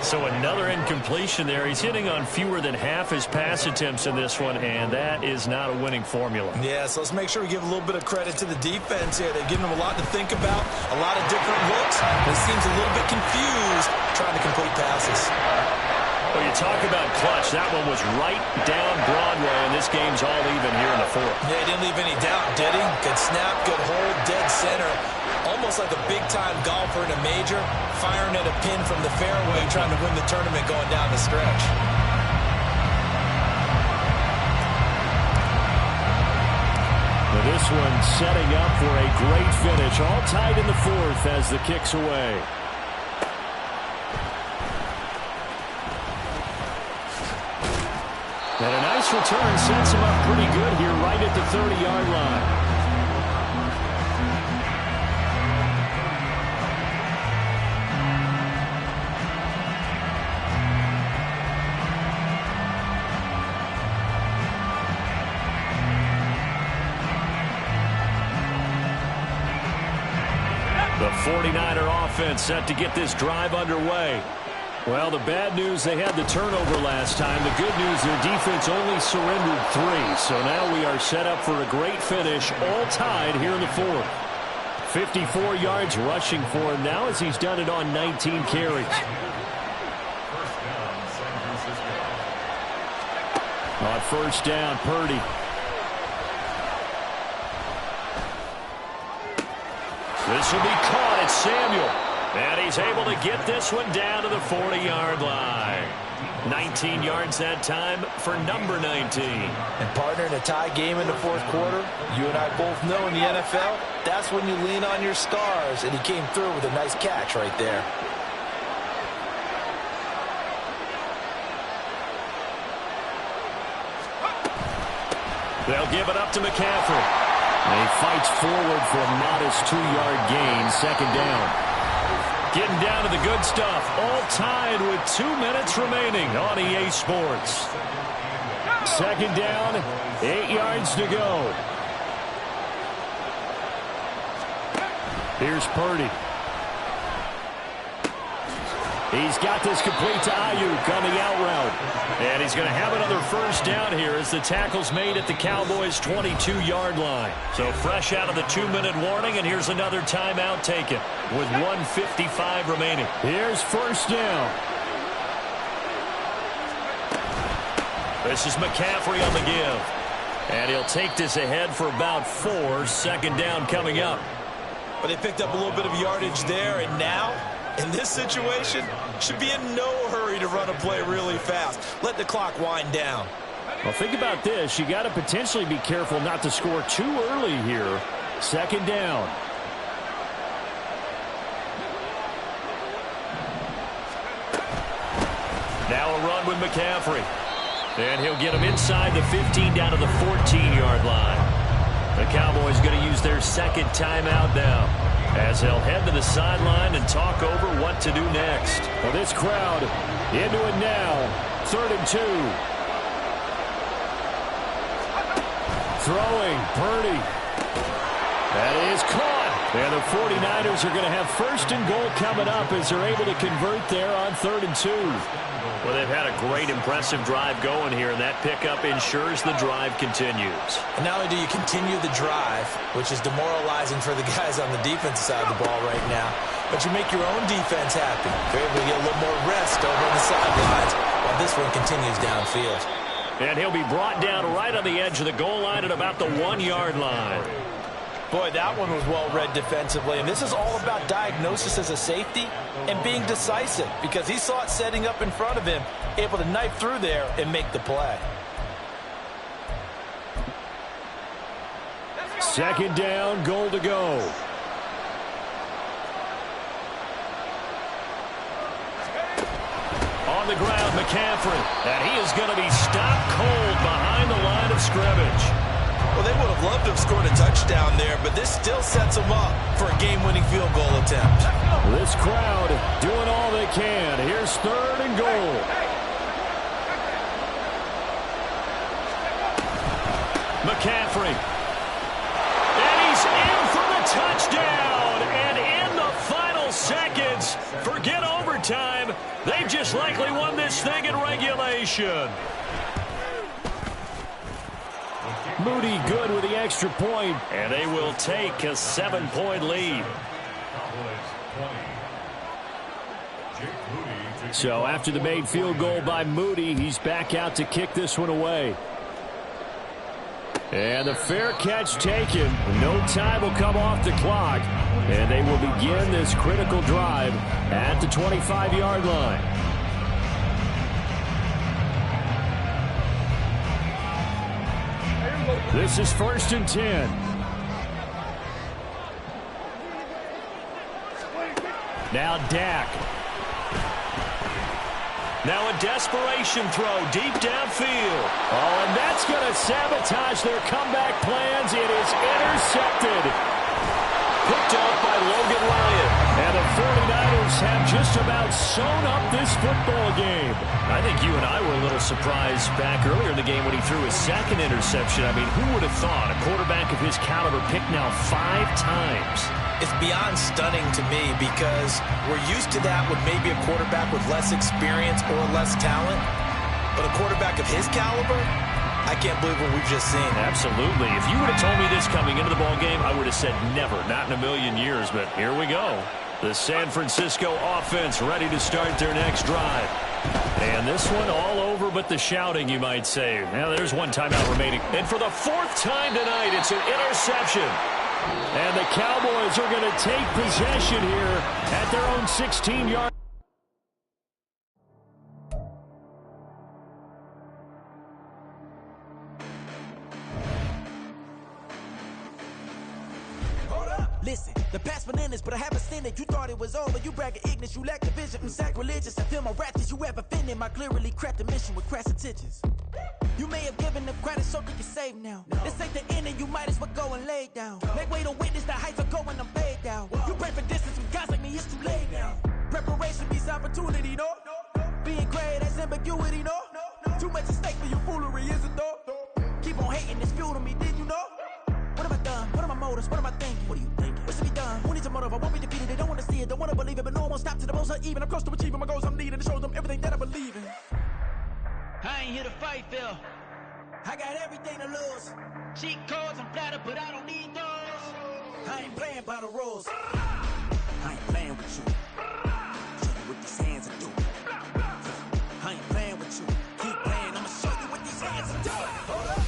So another incompletion there. He's hitting on fewer than half his pass attempts in this one, and that is not a winning formula. Yeah, so let's make sure we give a little bit of credit to the defense here. They're giving them a lot to think about, a lot of different looks. He seems a little bit confused trying to complete passes. Well, you talk about clutch. That one was right down Broadway, and this game's all even here in the 4th. Yeah, he didn't leave any doubt, did he? Good snap, good hold, dead center. Almost like a big-time golfer in a major, firing at a pin from the fairway, trying to win the tournament going down the stretch. Well, this one setting up for a great finish. All tied in the 4th as the kick's away. And a nice return sets him up pretty good here right at the 30-yard line. The 49er offense set to get this drive underway. Well, the bad news, they had the turnover last time. The good news, their defense only surrendered 3. So now we are set up for a great finish, all tied here in the fourth. 54 yards rushing for him now as he's done it on 19 carries. On first down, Purdy. This will be caught. It's Samuel. And he's able to get this one down to the 40-yard line. 19 yards that time for number 19. And partner, in a tie game in the fourth quarter, you and I both know in the NFL, that's when you lean on your stars. And he came through with a nice catch right there. They'll give it up to McCaffrey. And he fights forward for a modest 2-yard gain, second down. Getting down to the good stuff. All tied with 2 minutes remaining on EA Sports. Second down, 8 yards to go. Here's Purdy. He's got this complete to Ayuk on the out route. And he's going to have another first down here as the tackle's made at the Cowboys' 22-yard line. So fresh out of the 2-minute warning, and here's another timeout taken with 1:55 remaining. Here's first down. This is McCaffrey on the give. And he'll take this ahead for about 4. Second down coming up. But they picked up a little bit of yardage there, and now, in this situation, should be in no hurry to run a play really fast. Let the clock wind down. Well, think about this. You got to potentially be careful not to score too early here. Second down. Now a run with McCaffrey. And he'll get him inside the 15 down to the 14-yard line. The Cowboys going to use their second timeout now, as they'll head to the sideline and talk over what to do next. Well, this crowd into it now. 3rd and 2. Throwing, Purdy. That is caught. And the 49ers are going to have 1st and goal coming up as they're able to convert there on 3rd and 2. Well, they've had a great, impressive drive going here, and that pickup ensures the drive continues. And not only do you continue the drive, which is demoralizing for the guys on the defensive side of the ball right now, but you make your own defense happy. They're able to get a little more rest over on the sidelines while this one continues downfield. And he'll be brought down right on the edge of the goal line at about the 1-yard line. Boy, that one was well-read defensively, and this is all about diagnosis as a safety and being decisive, because he saw it setting up in front of him, able to knife through there and make the play. Second down, goal to go. On the ground, McCaffrey, and he is going to be stopped cold behind the line of scrimmage. Well, they would have loved to have scored a touchdown there, but this still sets them up for a game-winning field goal attempt. This crowd doing all they can. Here's 3rd and goal. McCaffrey. And he's in for the touchdown. And in the final seconds, forget overtime. They just likely won this thing in regulation. Moody good with the extra point. And they will take a 7-point lead. So after the made field goal by Moody, he's back out to kick this one away. And the fair catch taken. No time will come off the clock. And they will begin this critical drive at the 25-yard line. This is 1st and 10. Now Dak. Now a desperation throw deep downfield. Oh, and that's going to sabotage their comeback plans. It is intercepted. Picked off by Logan Ryan. And the 49ers have just about sewn up this football game. I think you and I were a little surprised back earlier in the game when he threw his second interception. I mean, who would have thought a quarterback of his caliber picked now 5 times? It's beyond stunning to me because we're used to that with maybe a quarterback with less experience or less talent. But a quarterback of his caliber, I can't believe what we've just seen. Absolutely. If you would have told me this coming into the ball game, I would have said never, not in a million years. But here we go. The San Francisco offense ready to start their next drive. And this one all over but the shouting, you might say. Now, there's one timeout remaining. And for the 4th time tonight, it's an interception. And the Cowboys are going to take possession here at their own 16-yard. Listen, the past bananas, but I haven't seen it. You thought it was over, you bragging ignorance, you lack the vision. I'm sacrilegious, I feel my wrath. Did you ever offended my clearly crafted mission with crass intentions? You may have given them credit so they can save now. This ain't the end and you might as well go and lay down. Make way to witness the heights are going, I'm paid down. You pray for distance from guys like me, it's too late now. Preparation beats opportunity, no? Being great, that's ambiguity, no? Too much at stake for your foolery, is it though? Keep on hating, it's fuel to me, did you know? What have I done? What are my motives? What am I thinking? What are you thinking? What's to be done? Who needs a motive? I won't be defeated. They don't want to see it, don't want to believe it, but no one won't stop to the most uneven. I'm close to achieving my goals. I'm needing to show them everything that I believe in. I ain't here to fight, Phil. I got everything to lose. Cheat codes and flatter, but I don't need those. I ain't playing by the rules. I ain't playing with you. Show you what these hands are doing. I ain't playing with you. Keep playing, I'ma show you what these hands are doing.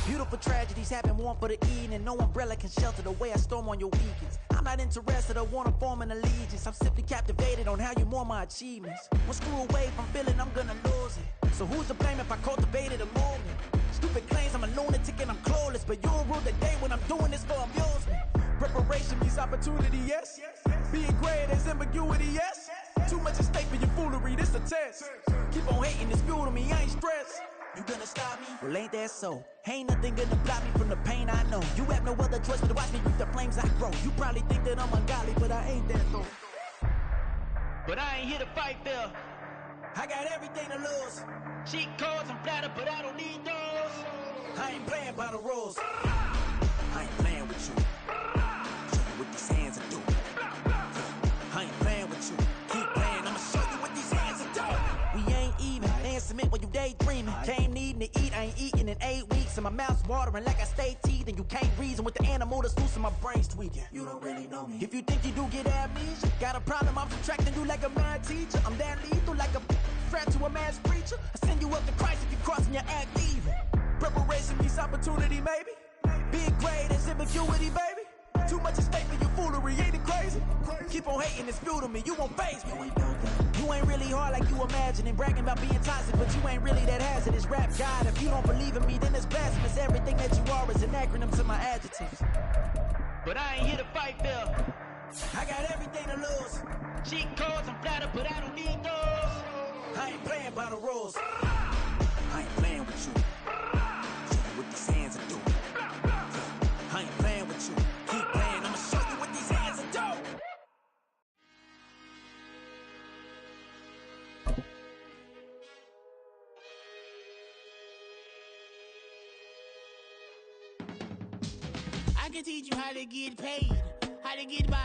Beautiful tragedies happen, one for the evening. No umbrella can shelter the way I storm on your weekends. I'm not interested, I wanna form an allegiance. I'm simply captivated on how you more my achievements. One screw away from feeling I'm gonna lose it. So who's to blame if I cultivated a movement? Stupid claims I'm a lunatic and I'm clueless, but you'll rule the day when I'm doing this for amusement. Preparation means opportunity, yes. Being great is ambiguity, yes. Too much at stake for your foolery, this a test. Keep on hating, it's fuel to me, I ain't stressed. You gonna stop me? Well, ain't that so? Ain't nothing gonna block me from the pain I know. You have no other choice but to watch me reap the flames I grow. You probably think that I'm ungodly, but I ain't that though. But I ain't here to fight, Phil. I got everything to lose. Cheat codes and flatter, but I don't need those. I ain't playing by the rules. I ain't playing with you. Show you what these hands are doing. I ain't playing with you. Keep playing, I'ma show you what these hands are doing. We ain't even. They ain't submit when you daydreaming. Came needing to eat, I ain't eating in 8 weeks. And my mouth's watering like I stay teeth. And you can't reason with the animal that's loose and my brain's tweaking. You don't really know me. If you think you do get amnesia, got a problem, I'm subtracting you like a mad teacher. I'm that lethal like a threat to a mass preacher. I send you up to Christ if you crossing your act evil. Preparation means opportunity, maybe. Being great is ambiguity, baby. Too much at stake for your foolery, ain't it crazy? Keep on hating, it's fuel to me, you won't faze me. You ain't really hard like you imagining. Bragging about being toxic, but you ain't really that hazardous. Rap God, if you don't believe in me, then it's blasphemous. Everything that you are is an acronym to my adjectives. But I ain't here to fight, Phil. I got everything to lose. Cheat codes and flatter, but I don't need those. I ain't playing by the rules. I ain't playing with you. Show you what these hands are doing. I ain't playing with you. Keep playing, I'ma show you what these hands are doing. I can teach you how to get paid, how to get by,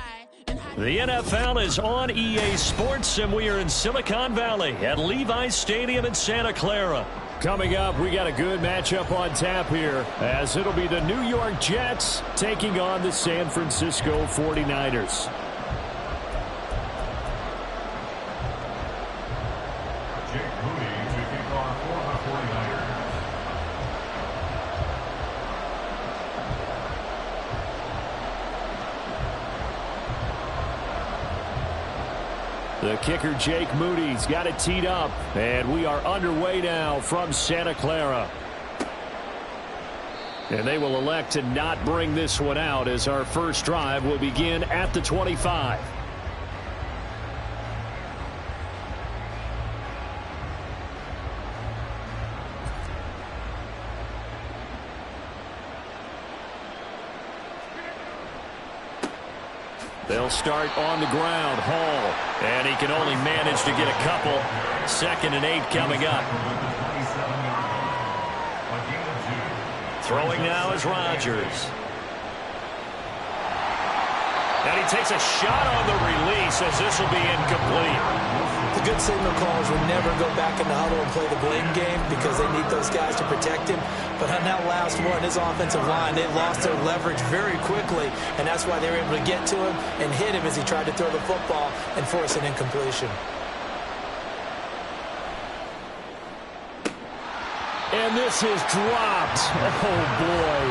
and how to... The NFL is on EA Sports, and we are in Silicon Valley at Levi's Stadium in Santa Clara. Coming up, we got a good matchup on tap here, as it'll be the New York Jets taking on the San Francisco 49ers. Jake Moody to kick off for the 49ers. The kicker, Jake Moody's got it teed up, and we are underway now from Santa Clara. And they will elect to not bring this one out as our first drive will begin at the 25. They'll start on the ground. Hall. And he can only manage to get a couple. 2nd and 8 coming up. Throwing now is Rodgers. And he takes a shot on the release as this will be incomplete. The good signal callers will never go back in the huddle and play the blame game because they need those guys to protect him. But on that last one, his offensive line, they lost their leverage very quickly, and that's why they were able to get to him and hit him as he tried to throw the football and force an incompletion. And this is dropped. Oh, boy.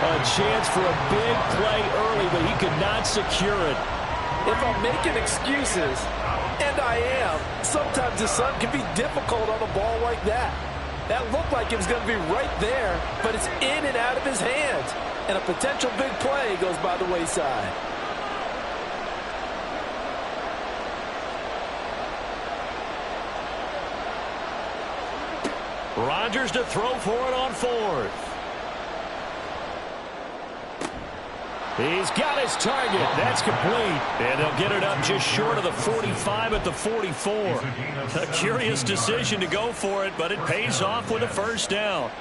A chance for a big play early, but he could not secure it. If I'm making excuses, and I am, sometimes the sun can be difficult on a ball like that. That looked like it was going to be right there, but it's in and out of his hands. And a potential big play goes by the wayside. Rodgers to throw for it on 4th. He's got his target. That's complete. And they'll get it up just short of the 45 at the 44. A curious decision to go for it, but it pays off with a first down.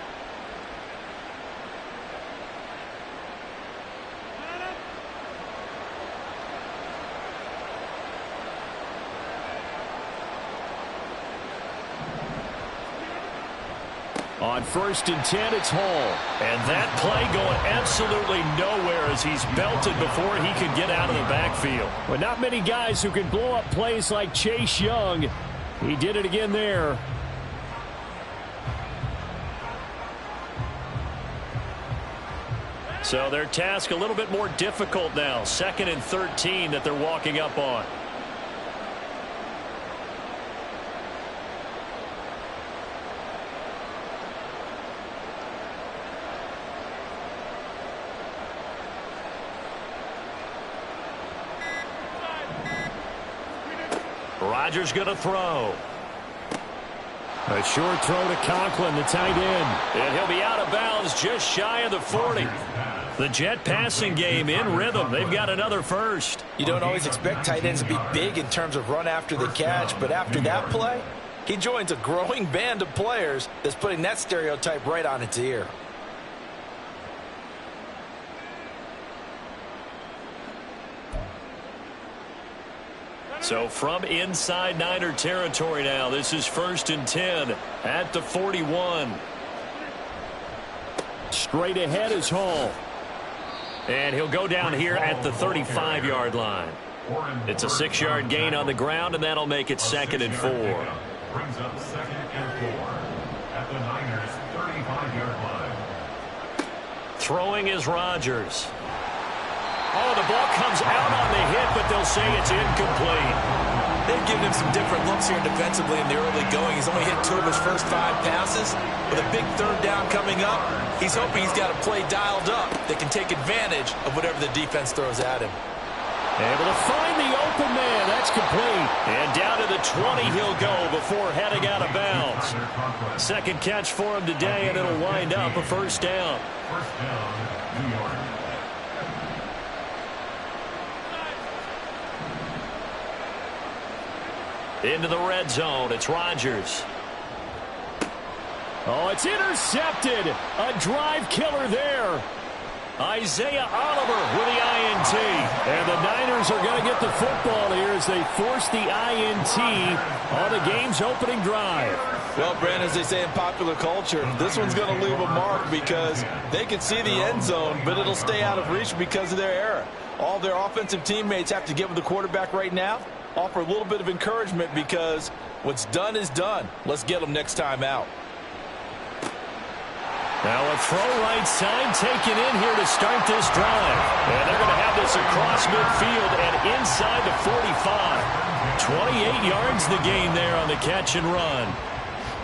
On 1st and 10, it's Hall. And that play going absolutely nowhere as he's belted before he could get out of the backfield. Well, not many guys who can blow up plays like Chase Young. He did it again there. So their task a little bit more difficult now. 2nd and 13 that they're walking up on. Rodgers going to throw. A short throw to Conklin, the tight end. And he'll be out of bounds just shy of the 40. The Jet passing game in rhythm. They've got another first. You don't always expect tight ends to be big in terms of run after the catch, but after that play, he joins a growing band of players that's putting that stereotype right on its ear. So from inside Niner territory now, this is 1st and 10 at the 41. Straight ahead is Hall. And he'll go down here at the 35-yard line. It's a 6-yard gain on the ground, and that'll make it 2nd and 4. Brings up 2nd and 4 at the Niners' 35-yard line. Throwing is Rodgers. Oh, the ball comes out on the hit, but they'll say it's incomplete. They've given him some different looks here defensively in the early going. He's only hit 2 of his first 5 passes. With a big 3rd down coming up, he's hoping he's got a play dialed up that can take advantage of whatever the defense throws at him. Able to find the open man. That's complete. And down to the 20 he'll go before heading out of bounds. 2nd catch for him today, and it'll wind up a first down. First down, New York. Into the red zone. It's Rodgers. Oh, it's intercepted. A drive killer there. Isaiah Oliver with the INT. And the Niners are going to get the football here as they force the INT on the game's opening drive. Well, Brandon, as they say in popular culture, this one's going to leave a mark because they can see the end zone, but it'll stay out of reach because of their error. All their offensive teammates have to give the quarterback right now, offer a little bit of encouragement because what's done is done. Let's get them next time out. Now a throw right side taken in here to start this drive. And they're going to have this across midfield and inside the 45. 28 yards the gain there on the catch and run.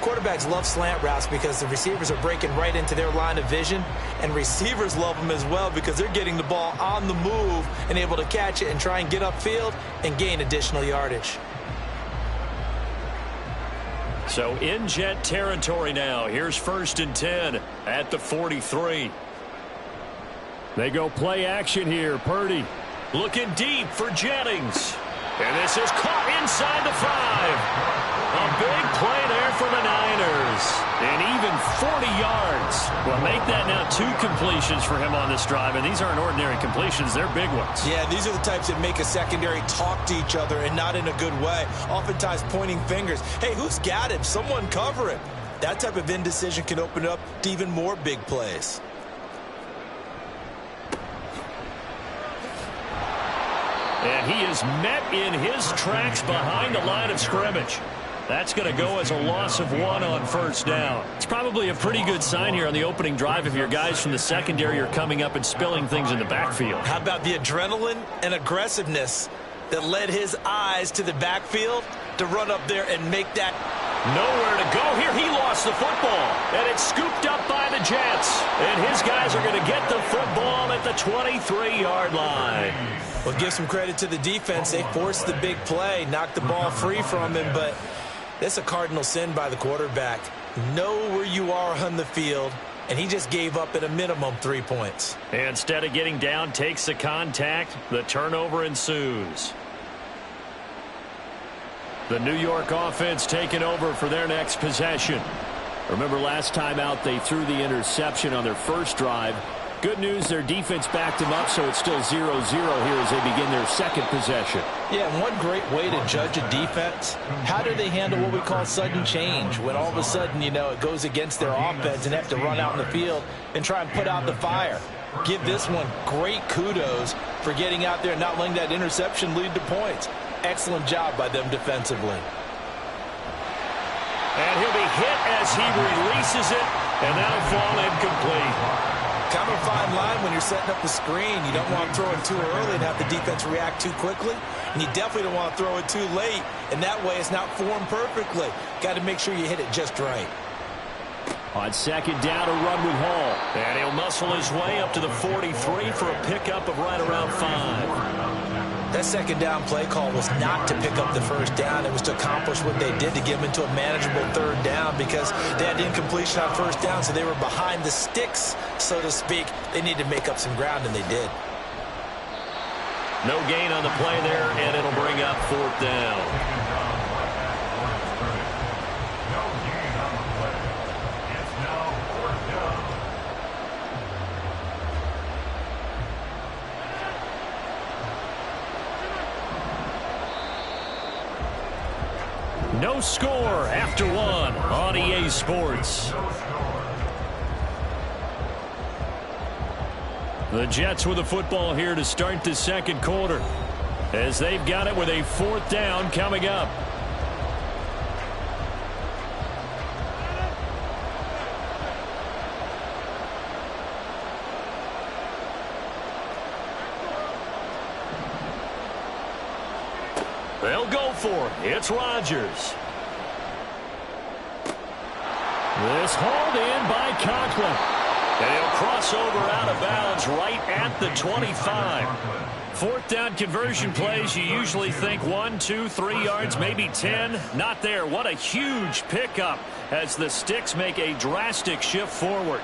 Quarterbacks love slant routes because the receivers are breaking right into their line of vision, and receivers love them as well because they're getting the ball on the move and able to catch it and try and get upfield and gain additional yardage. So in Jet territory now. Here's 1st and 10 at the 43. They go play action here. Purdy. Looking deep for Jennings. And this is caught inside the 5. A big play there for the Niners. And even 40 yards. Well, make that now 2 completions for him on this drive. And these aren't ordinary completions. They're big ones. Yeah, these are the types that make a secondary talk to each other and not in a good way. Oftentimes pointing fingers. Hey, who's got him? Someone cover him. That type of indecision can open up to even more big plays. And he is met in his tracks behind the line of scrimmage. That's going to go as a loss of 1 on first down. It's probably a pretty good sign here on the opening drive if your guys from the secondary are coming up and spilling things in the backfield. How about the adrenaline and aggressiveness that led his eyes to the backfield to run up there and make that? Nowhere to go here. He lost the football. And it's scooped up by the Jets. And his guys are going to get the football at the 23-yard line. Well, give some credit to the defense. They forced the big play, knocked the ball free from him, but that's a cardinal sin by the quarterback. Know where you are on the field, and he just gave up at a minimum 3 points. And instead of getting down, takes the contact. The turnover ensues. The New York offense taking over for their next possession. Remember last time out they threw the interception on their first drive. Good news, their defense backed them up, so it's still 0-0 here as they begin their second possession. Yeah, and one great way to judge a defense, how do they handle what we call sudden change? When all of a sudden, you know, it goes against their offense and have to run out in the field and try and put out the fire. Give this one great kudos for getting out there and not letting that interception lead to points. Excellent job by them defensively. And he'll be hit as he releases it, and that'll fall incomplete. Kind of a fine line when you're setting up the screen. You don't want to throw it too early and have the defense react too quickly. And you definitely don't want to throw it too late. And that way it's not formed perfectly. Got to make sure you hit it just right. On second down, a run with Hall. And he'll muscle his way up to the 43 for a pickup of right around 5. That second down play call was not to pick up the first down. It was to accomplish what they did to get them into a manageable third down because they had incompletion on first down, so they were behind the sticks, so to speak. They needed to make up some ground, and they did. No gain on the play there, and it'll bring up 4th down. No score after 1 on EA Sports. The Jets with the football here to start the second quarter as they've got it with a 4th down coming up. They'll go for it. It's Rodgers. This hauled in by Conklin. And he'll cross over out of bounds right at the 25. 4th down conversion plays, you usually think 1, 2, 3 yards, maybe 10. Not there. What a huge pickup as the sticks make a drastic shift forward.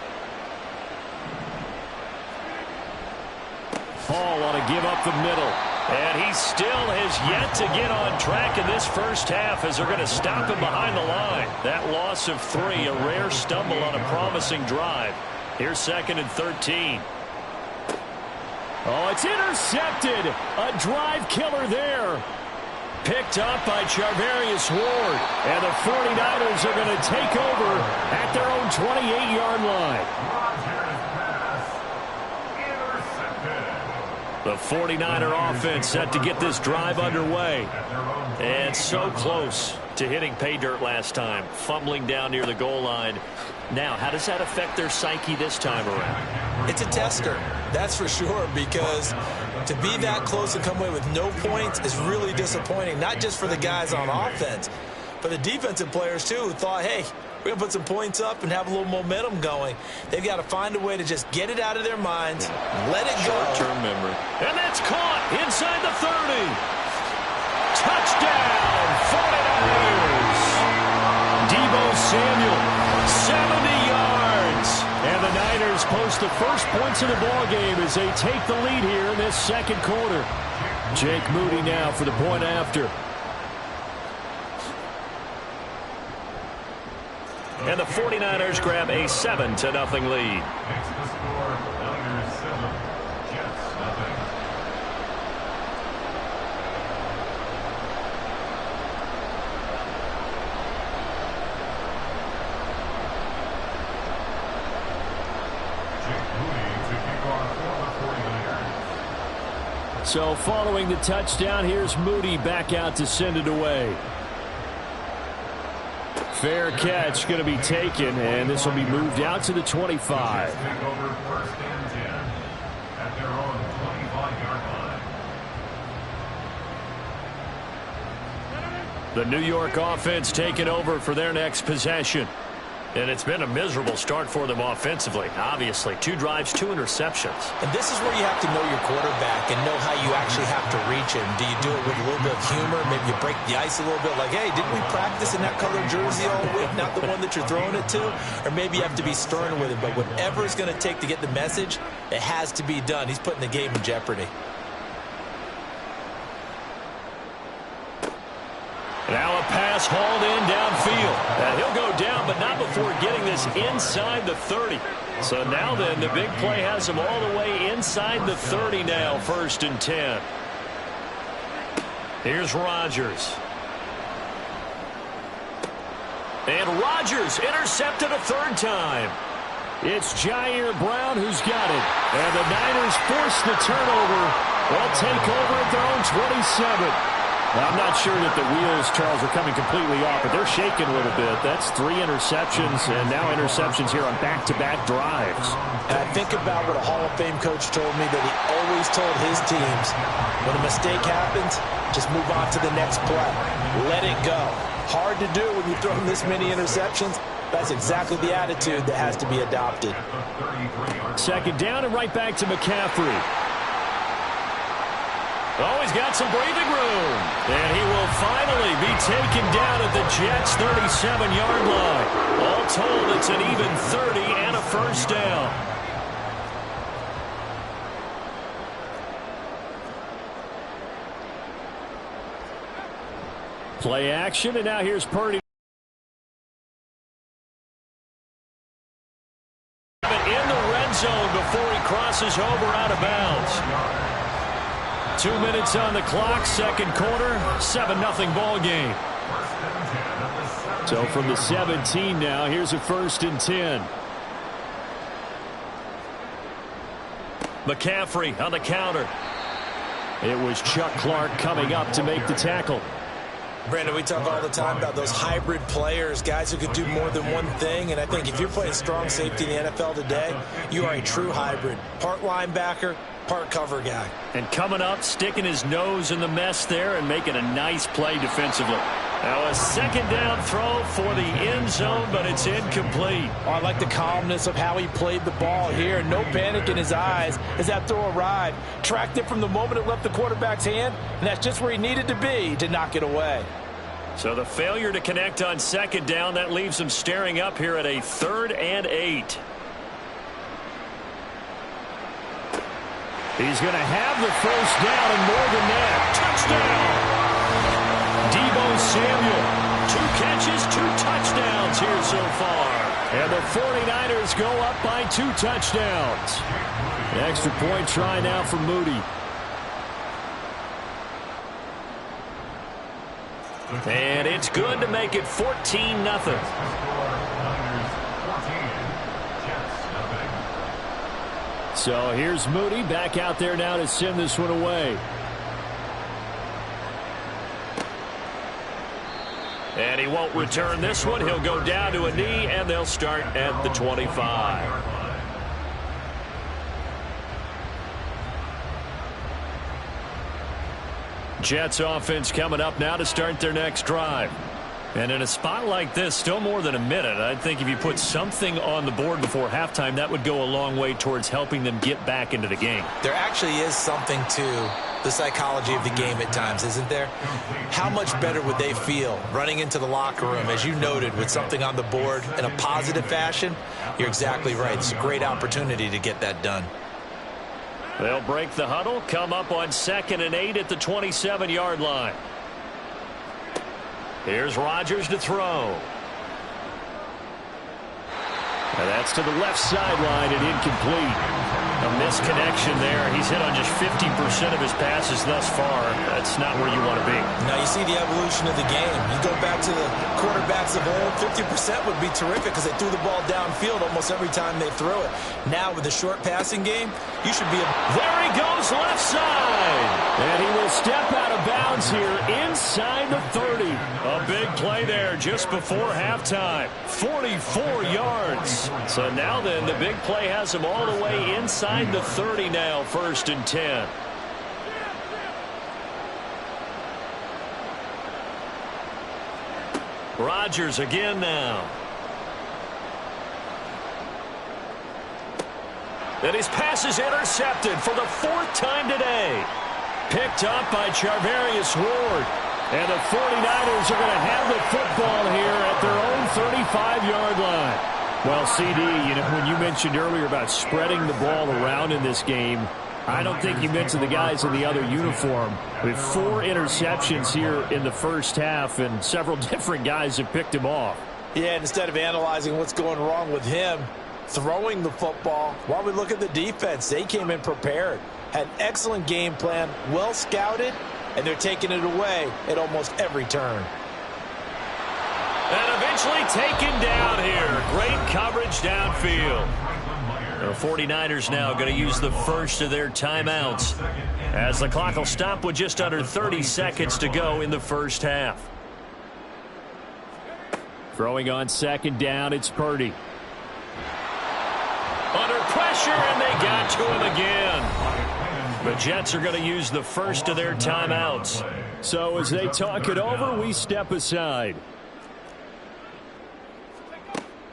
Hall want to give up the middle. And he still has yet to get on track in this first half as they're going to stop him behind the line. That loss of 3, a rare stumble on a promising drive. Here's 2nd and 13. Oh, it's intercepted. A drive killer there. Picked up by Charvarius Ward. And the 49ers are going to take over at their own 28-yard line. The 49er offense set to get this drive underway. And so close to hitting pay dirt last time. Fumbling down near the goal line. Now, how does that affect their psyche this time around? It's a tester, that's for sure, because to be that close and come away with no points is really disappointing, not just for the guys on offense, but the defensive players, too, who thought, hey, we're going to put some points up and have a little momentum going. They've got to find a way to just get it out of their minds, let it go. Short-term memory. And that's caught inside the 30. Touchdown, 49ers. Deebo Samuel, 70 yards. And the Niners post the first points of the ball game as they take the lead here in this second quarter. Jake Moody now for the point after. And the 49ers grab a 7-0 lead. Makes the score Niners 7, Jets nothing. Jake Moody to kick off for the 49ers. So following the touchdown, here's Moody back out to send it away. Fair catch going to be taken, and this will be moved out to the 25. Take over first and 10 at their own 25-yard line. The New York offense taking over for their next possession. And it's been a miserable start for them offensively. Obviously, 2 drives, 2 interceptions. And this is where you have to know your quarterback and know how you actually have to reach him. Do you do it with a little bit of humor? Maybe you break the ice a little bit like, hey, didn't we practice in that colored jersey all week, not the one that you're throwing it to? Or maybe you have to be stern with it. But whatever it's going to take to get the message, it has to be done. He's putting the game in jeopardy. Now a pass hauled in downfield. And he'll go down, but not before getting this inside the 30. So now then, the big play has him all the way inside the 30 now, 1st and 10. Here's Rodgers. And Rodgers intercepted a 3rd time. It's Jair Brown who's got it. And the Niners force the turnover. They'll take over at their own 27. Now, I'm not sure that the wheels, Charles, are coming completely off, but they're shaking a little bit. That's 3 interceptions, and now interceptions here on back-to-back drives. And I think about what a Hall of Fame coach told me that he always told his teams, when a mistake happens, just move on to the next play. Let it go. Hard to do when you throw this many interceptions. That's exactly the attitude that has to be adopted. 2nd down and right back to McCaffrey. Oh, he's got some breathing room. And he will finally be taken down at the Jets' 37-yard line. All told, it's an even 30 and a 1st down. Play action, and now here's Purdy. In the red zone before he crosses over out of bounds. 2 minutes on the clock, 2nd quarter, 7-0 ball game. So from the 17 now, here's a 1st and 10. McCaffrey on the counter. It was Chuck Clark coming up to make the tackle. Brandon, we talk all the time about those hybrid players, guys who could do more than one thing. And I think if you're playing strong safety in the NFL today, you are a true hybrid. Part linebacker, part cover guy. And coming up, sticking his nose in the mess there and making a nice play defensively. Now a 2nd down throw for the end zone, but it's incomplete. Oh, I like the calmness of how he played the ball here. No panic in his eyes as that throw arrived. Tracked it from the moment it left the quarterback's hand, and that's just where he needed to be to knock it away. So the failure to connect on 2nd down, that leaves him staring up here at a 3rd and 8. He's going to have the 1st down and more than that. Touchdown! Deebo Samuel, 2 catches, 2 touchdowns here so far. And the 49ers go up by 2 touchdowns. An extra point try now for Moody. And it's good to make it 14-0. So here's Moody back out there now to send this one away. And he won't return this one. He'll go down to a knee, and they'll start at the 25. Jets offense coming up now to start their next drive. And in a spot like this, still more than a minute, I think if you put something on the board before halftime, that would go a long way towards helping them get back into the game. There actually is something to the psychology of the game at times, isn't there? How much better would they feel running into the locker room, as you noted, with something on the board in a positive fashion? You're exactly right. It's a great opportunity to get that done. They'll break the huddle, come up on 2nd and 8 at the 27-yard line. Here's Rodgers to throw. And that's to the left sideline and incomplete. A misconnection there. He's hit on just 50% of his passes thus far. That's not where you want to be. Now you see the evolution of the game. You go back to the quarterbacks of old, 50% would be terrific because they threw the ball downfield almost every time they throw it. Now with the short passing game, you should be There he goes, left side. And he will step out of bounds here inside the 30. A big play there just before halftime. 44 yards. So now then, the big play has him all the way inside the 30 now, 1st and 10. Rodgers again now. And his pass is intercepted for the 4th time today. Picked up by Charvarius Ward. And the 49ers are going to have the football here at their own 35-yard line. Well, CD, you know, when you mentioned earlier about spreading the ball around in this game, I don't think you mentioned the guys in the other uniform. With 4 interceptions here in the first half, and several different guys have picked him off. Yeah, instead of analyzing what's going wrong with him, throwing the football, while we look at the defense, they came in prepared, had an excellent game plan, well scouted, and they're taking it away at almost every turn. And eventually taken down here. Great coverage downfield. The 49ers now going to use the first of their timeouts as the clock will stop with just under 30 seconds to go in the first half. Throwing on 2nd down, it's Purdy. Under pressure, and they got to him again. The Jets are going to use the first of their timeouts. So as they talk it over, we step aside.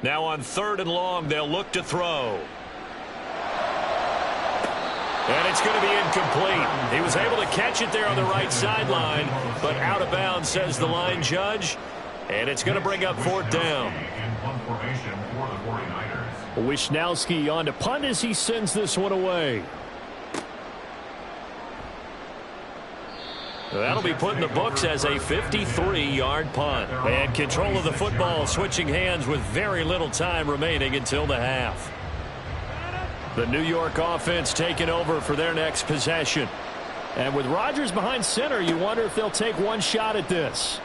Now on 3rd and long, they'll look to throw. And it's going to be incomplete. He was able to catch it there on the right sideline, but out of bounds, says the line judge. And it's going to bring up 4th down. Wishnowski on to punt as he sends this one away. That'll be put in the books as a 53-yard punt. And control of the football switching hands with very little time remaining until the half. The New York offense taking over for their next possession. And with Rodgers behind center, you wonder if they'll take one shot at this.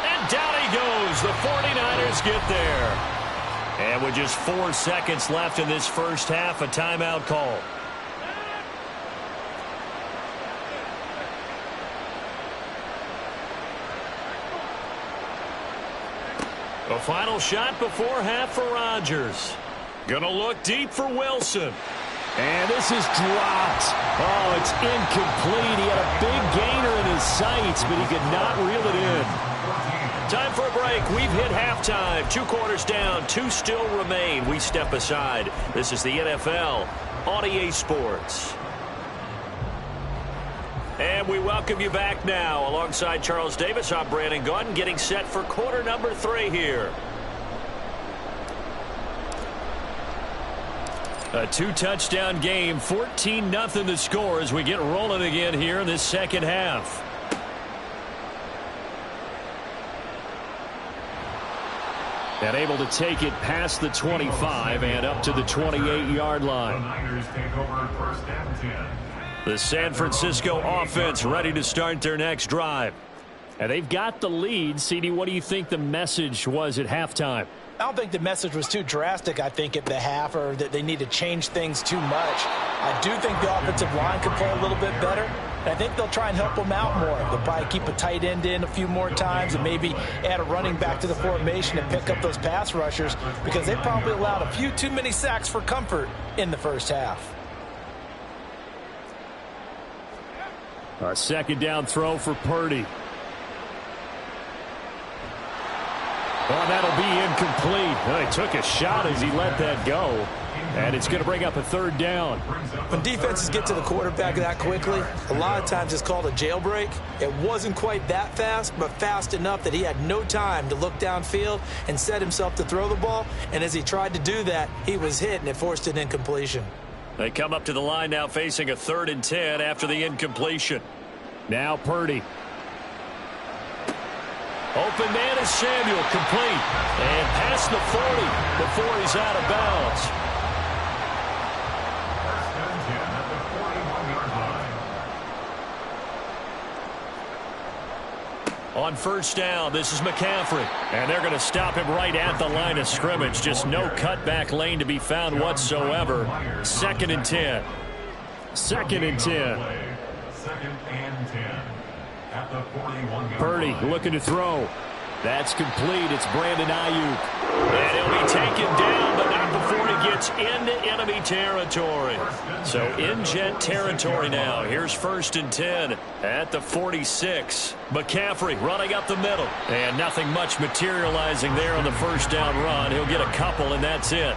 And down he goes. The 49ers get there. And with just 4 seconds left in this first half, a timeout call. A final shot before half for Rodgers. Gonna look deep for Wilson. And this is dropped. Oh, it's incomplete. He had a big gainer in his sights, but he could not reel it in. Time for a break. We've hit halftime. 2 quarters down. 2 still remain. We step aside. This is the NFL on EA Sports. And we welcome you back now. Alongside Charles Davis, I'm Brandon Gaudin, getting set for quarter number 3 here. A 2-touchdown game, 14-0 the score as we get rolling again here in this second half. And able to take it past the 25 and up to the 28-yard line. The Niners take over 1st and 10. The San Francisco offense ready to start their next drive. And they've got the lead. CD, what do you think the message was at halftime? I don't think the message was too drastic, I think, at the half, or that they need to change things too much. I do think the offensive line could play a little bit better, and I think they'll try and help them out more. They'll probably keep a tight end in a few more times and maybe add a running back to the formation and pick up those pass rushers, because they probably allowed a few too many sacks for comfort in the first half. A 2nd down throw for Purdy. Oh, that'll be incomplete. Well, he took a shot as he let that go. And it's going to bring up a third down. When defenses get to the quarterback that quickly, a lot of times it's called a jailbreak. It wasn't quite that fast, but fast enough that he had no time to look downfield and set himself to throw the ball. And as he tried to do that, he was hit, and it forced an incompletion. They come up to the line now facing a 3rd and 10 after the incompletion. Now Purdy. Open man is Samuel, complete. And past the 40 before he's out of bounds. On first down, this is McCaffrey. And they're going to stop him right at the line of scrimmage. Just no cutback lane to be found whatsoever. 2nd and 10. 2nd and 10. 2nd and 10. At the 41-yard Purdy line. looking to throw. That's complete. It's Brandon Ayuk. And he'll be taken down, but not before he gets into enemy territory. So in Jet territory now. Here's 1st and 10 at the 46. McCaffrey running up the middle. And nothing much materializing there on the first down run. He'll get a couple, and that's it.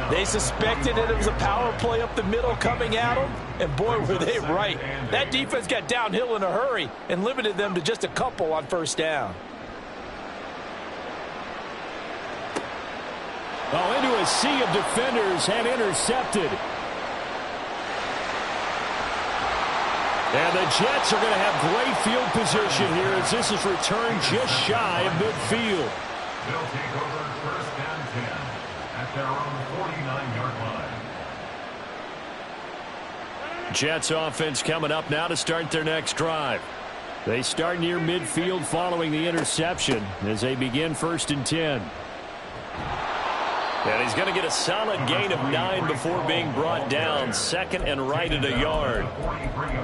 They suspected that it was a power play up the middle coming at them, and boy, were they right. That defense got downhill in a hurry and limited them to just a couple on first down. Oh, into a sea of defenders and intercepted. And the Jets are going to have great field position here as this is returned just shy of midfield. They'll take over 1st and 10 at their own 49-yard line. Jets offense coming up now to start their next drive. They start near midfield following the interception as they begin 1st and 10. And he's going to get a solid gain of 9 before being brought down. 2nd and right at a yard.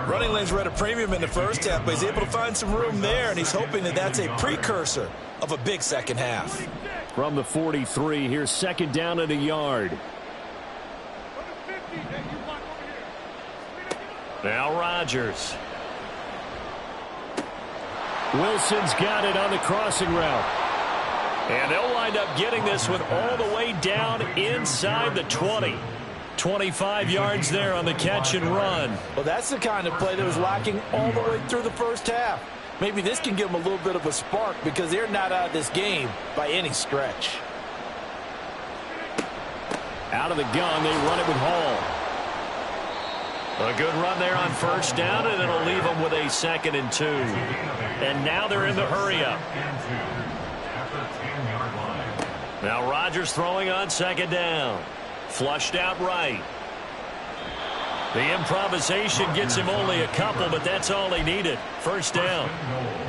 Running lanes were at a premium in the first half, but he's able to find some room there, and he's hoping that that's a precursor of a big second half. From the 43, here's 2nd down at a yard. Now Rodgers. Wilson's got it on the crossing route. And they'll wind up getting this one all the way down inside the 20. 25 yards there on the catch and run. Well, that's the kind of play that was lacking all the way through the first half. Maybe this can give them a little bit of a spark because they're not out of this game by any stretch. Out of the gun, they run it with Hall. A good run there on first down, and it'll leave them with a 2nd and 2. And now they're in the hurry-up. Now Rodgers throwing on 2nd down. Flushed out right. The improvisation gets him only a couple, but that's all he needed. First down.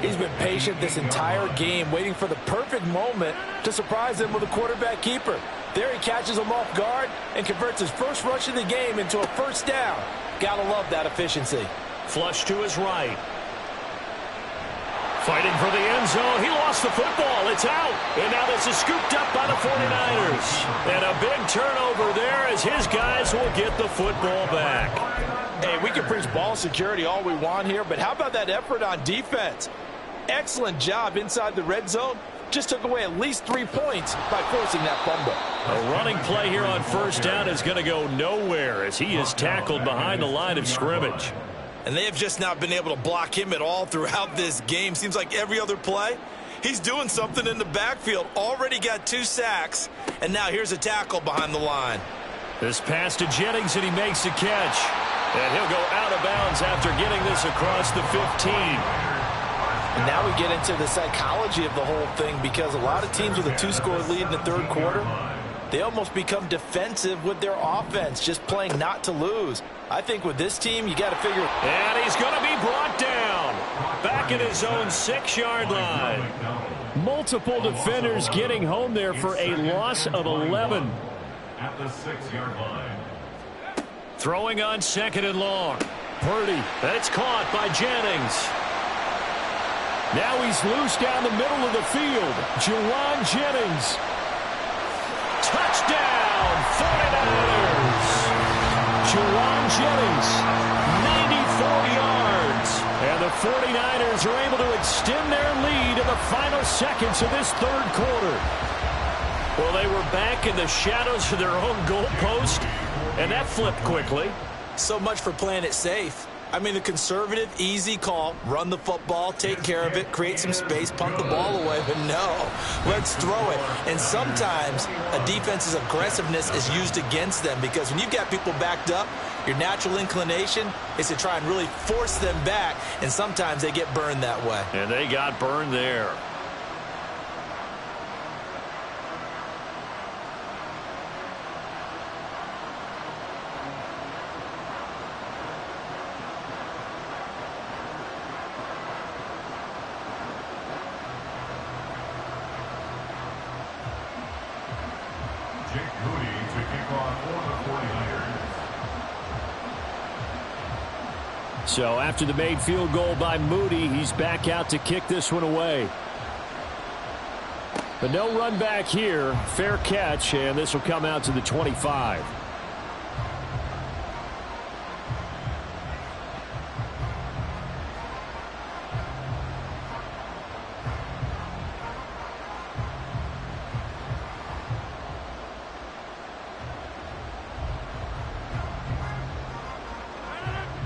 He's been patient this entire game, waiting for the perfect moment to surprise him with a quarterback keeper. There he catches him off guard and converts his first rush of the game into a first down. Gotta love that efficiency. Flush to his right. Fighting for the end zone. He lost the football. It's out. And now this is scooped up by the 49ers. And a big turnover there as his guys will get the football back. Hey, we can preach ball security all we want here, but how about that effort on defense? Excellent job inside the red zone. Just took away at least 3 points by forcing that fumble. A running play here on first down is going to go nowhere as he is tackled behind the line of scrimmage. And they have just not been able to block him at all throughout this game. Seems like every other play, he's doing something in the backfield. Already got 2 sacks, and now here's a tackle behind the line. This pass to Jennings, and he makes the catch. And he'll go out of bounds after getting this across the 15. And now we get into the psychology of the whole thing because a lot of teams with a 2-score lead in the third quarter, they almost become defensive with their offense, just playing not to lose. I think with this team, you got to figure. And he's going to be brought down. Back at his own 6-yard line. Multiple defenders getting home there for a loss of 11. At the 6-yard line. Throwing on 2nd and long. Purdy. That's caught by Jennings. Now he's loose down the middle of the field. Juwan Jennings. Touchdown, 49ers. Juwan Jennings, 94 yards. And the 49ers are able to extend their lead in the final seconds of this third quarter. Well, they were back in the shadows of their own goalpost, and that flipped quickly. So much for playing it safe. I mean, the conservative, easy call, run the football, take care of it, create some space, pump the ball away, but no, let's throw it. And sometimes a defense's aggressiveness is used against them because when you've got people backed up, your natural inclination is to try and really force them back, and sometimes they get burned that way. And they got burned there. So after the made field goal by Moody, he's back out to kick this one away. But no run back here. Fair catch, and this will come out to the 25.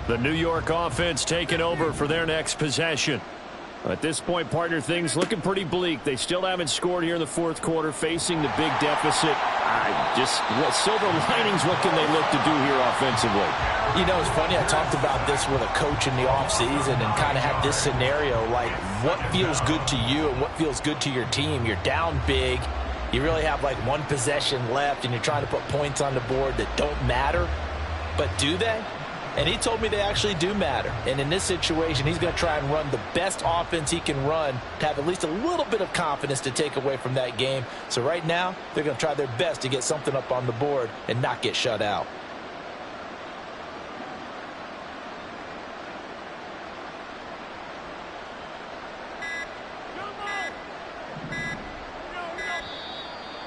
The New York offense taking over for their next possession. At this point, partner, things looking pretty bleak. They still haven't scored here in the fourth quarter, facing the big deficit. Silver linings, what can they look to do here offensively? You know, it's funny, I talked about this with a coach in the offseason and kind of had this scenario, like what feels good to you and what feels good to your team. You're down big. You really have like one possession left, and you're trying to put points on the board that don't matter. But do they? And he told me they actually do matter. And in this situation, he's going to try and run the best offense he can run to have at least a little bit of confidence to take away from that game. So right now, they're going to try their best to get something up on the board and not get shut out.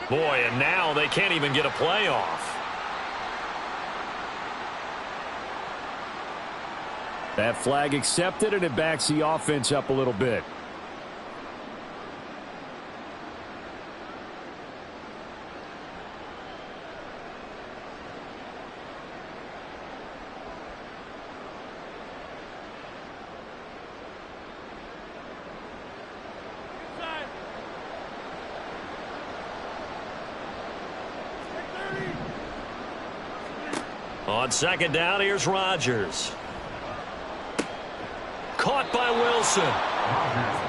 Boy, and now they can't even get a playoff. That flag accepted, and it backs the offense up a little bit. On second down, here's Rodgers. Caught by Wilson.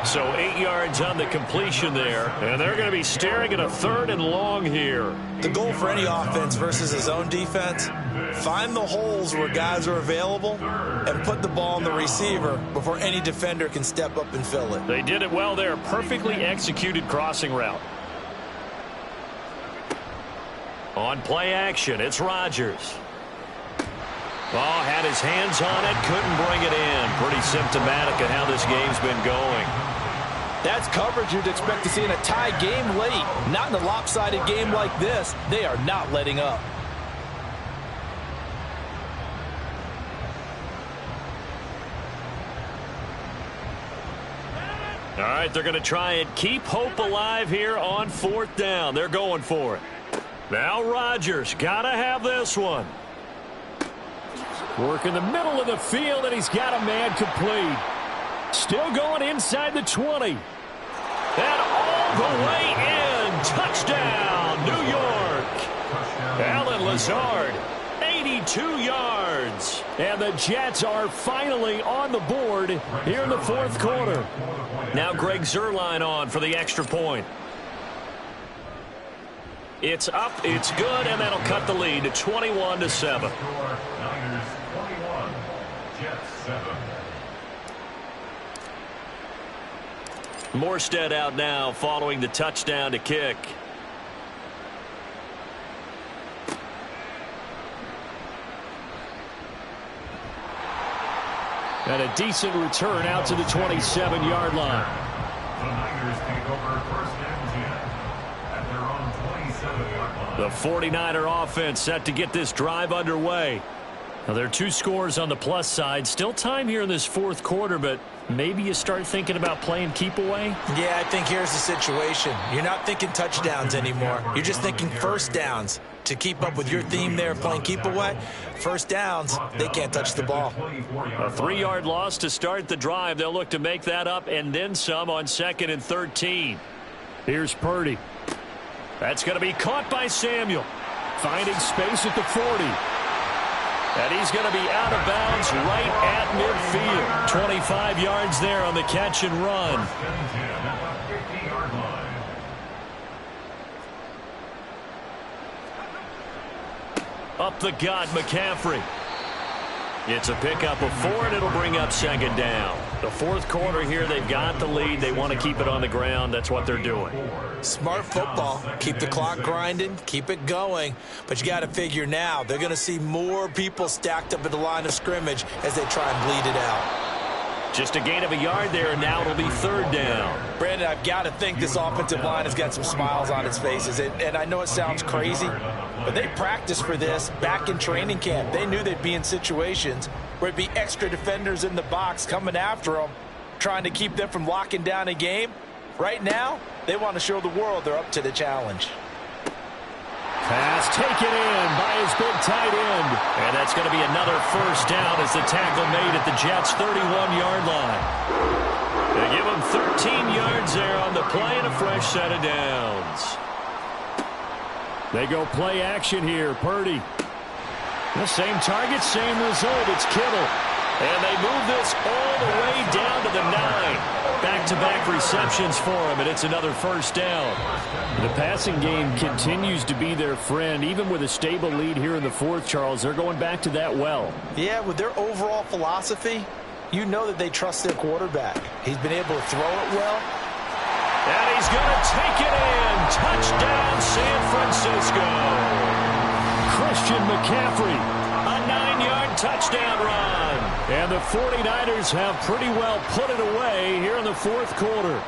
So 8 yards on the completion there. And they're going to be staring at a 3rd and long here. The goal for any offense versus his own defense, find the holes where guys are available and put the ball on the receiver before any defender can step up and fill it. They did it well there. Perfectly executed crossing route. On play action, it's Rodgers. Oh, had his hands on it, couldn't bring it in. Pretty symptomatic of how this game's been going. That's coverage you'd expect to see in a tie game late. Not in a lopsided game like this. They are not letting up. All right, they're going to try and keep hope alive here on 4th down. They're going for it. Now Rodgers, got to have this one. Work in the middle of the field, and he's got a man complete. Still going inside the 20. And all the way in. Touchdown, New York. Allen Lazard, 82 yards. And the Jets are finally on the board here in the 4th quarter. Now Greg Zuerlein on for the extra point. It's up, it's good, and that'll cut the lead to 21-7. Morstead out now following the touchdown to kick. And a decent return out to the 27-yard line. The Niners take over 1st and 10 at their own 27-yard line. The 49er offense set to get this drive underway. Well, there are 2 scores on the plus side. Still time here in this fourth quarter, but maybe you start thinking about playing keep away? Yeah, I think here's the situation. You're not thinking touchdowns anymore. You're just thinking first downs. To keep up with your theme there playing keep away, first downs, they can't touch the ball. A 3-yard loss to start the drive. They'll look to make that up and then some on 2nd and 13. Here's Purdy. That's going to be caught by Samuel. Finding space at the 40. And he's going to be out of bounds right at midfield. 25 yards there on the catch and run. Up the gut, McCaffrey. It's a pickup of 4, and it'll bring up 2nd down. The fourth quarter here, they've got the lead. They want to keep it on the ground. That's what they're doing. Smart football. Keep the clock grinding. Keep it going. But you got to figure now, they're going to see more people stacked up at the line of scrimmage as they try and bleed it out. Just a gain of a yard there, and now it'll be 3rd down. Brandon, I've got to think this offensive line has got some smiles on its faces. And I know it sounds crazy, but they practiced for this back in training camp. They knew they'd be in situations where it'd be extra defenders in the box coming after them, trying to keep them from locking down a game. Right now, they want to show the world they're up to the challenge. Pass taken in by his big tight end. And that's going to be another first down as the tackle made at the Jets' 31-yard line. They give him 13 yards there on the play and a fresh set of downs. They go play action here. Purdy. The same target, same result. It's Kittle. And they move this all the way down to the 9. Back-to-back receptions for him, and it's another first down. The passing game continues to be their friend. Even with a stable lead here in the fourth, Charles, they're going back to that well. Yeah, with their overall philosophy, you know that they trust their quarterback. He's been able to throw it well. And he's going to take it in. Touchdown, San Francisco. Christian McCaffrey. A 9-yard touchdown run. And the 49ers have pretty well put it away here in the fourth quarter.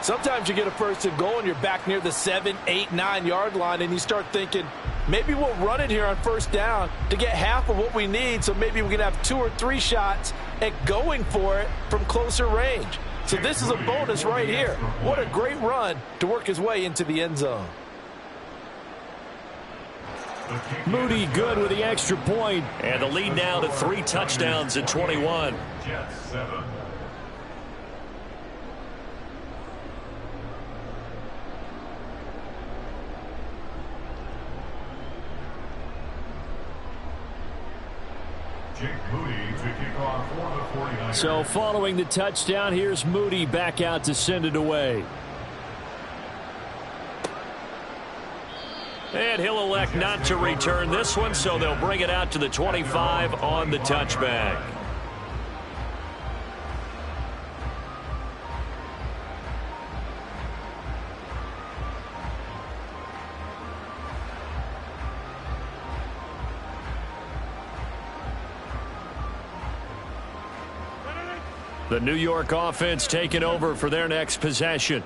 Sometimes you get a first and goal and you're back near the 7, 8, 9-yard line and you start thinking, maybe we'll run it here on first down to get half of what we need, so maybe we can have 2 or 3 shots at going for it from closer range. So this is a bonus right here. What a great run to work his way into the end zone. Moody good with the extra point. And the lead now to 3 touchdowns at 21. Jets 7. Jake Moody to kick off for the 49ers. So following the touchdown, here's Moody back out to send it away. And he'll elect not to return this one, so they'll bring it out to the 25 on the touchback. The New York offense taking over for their next possession.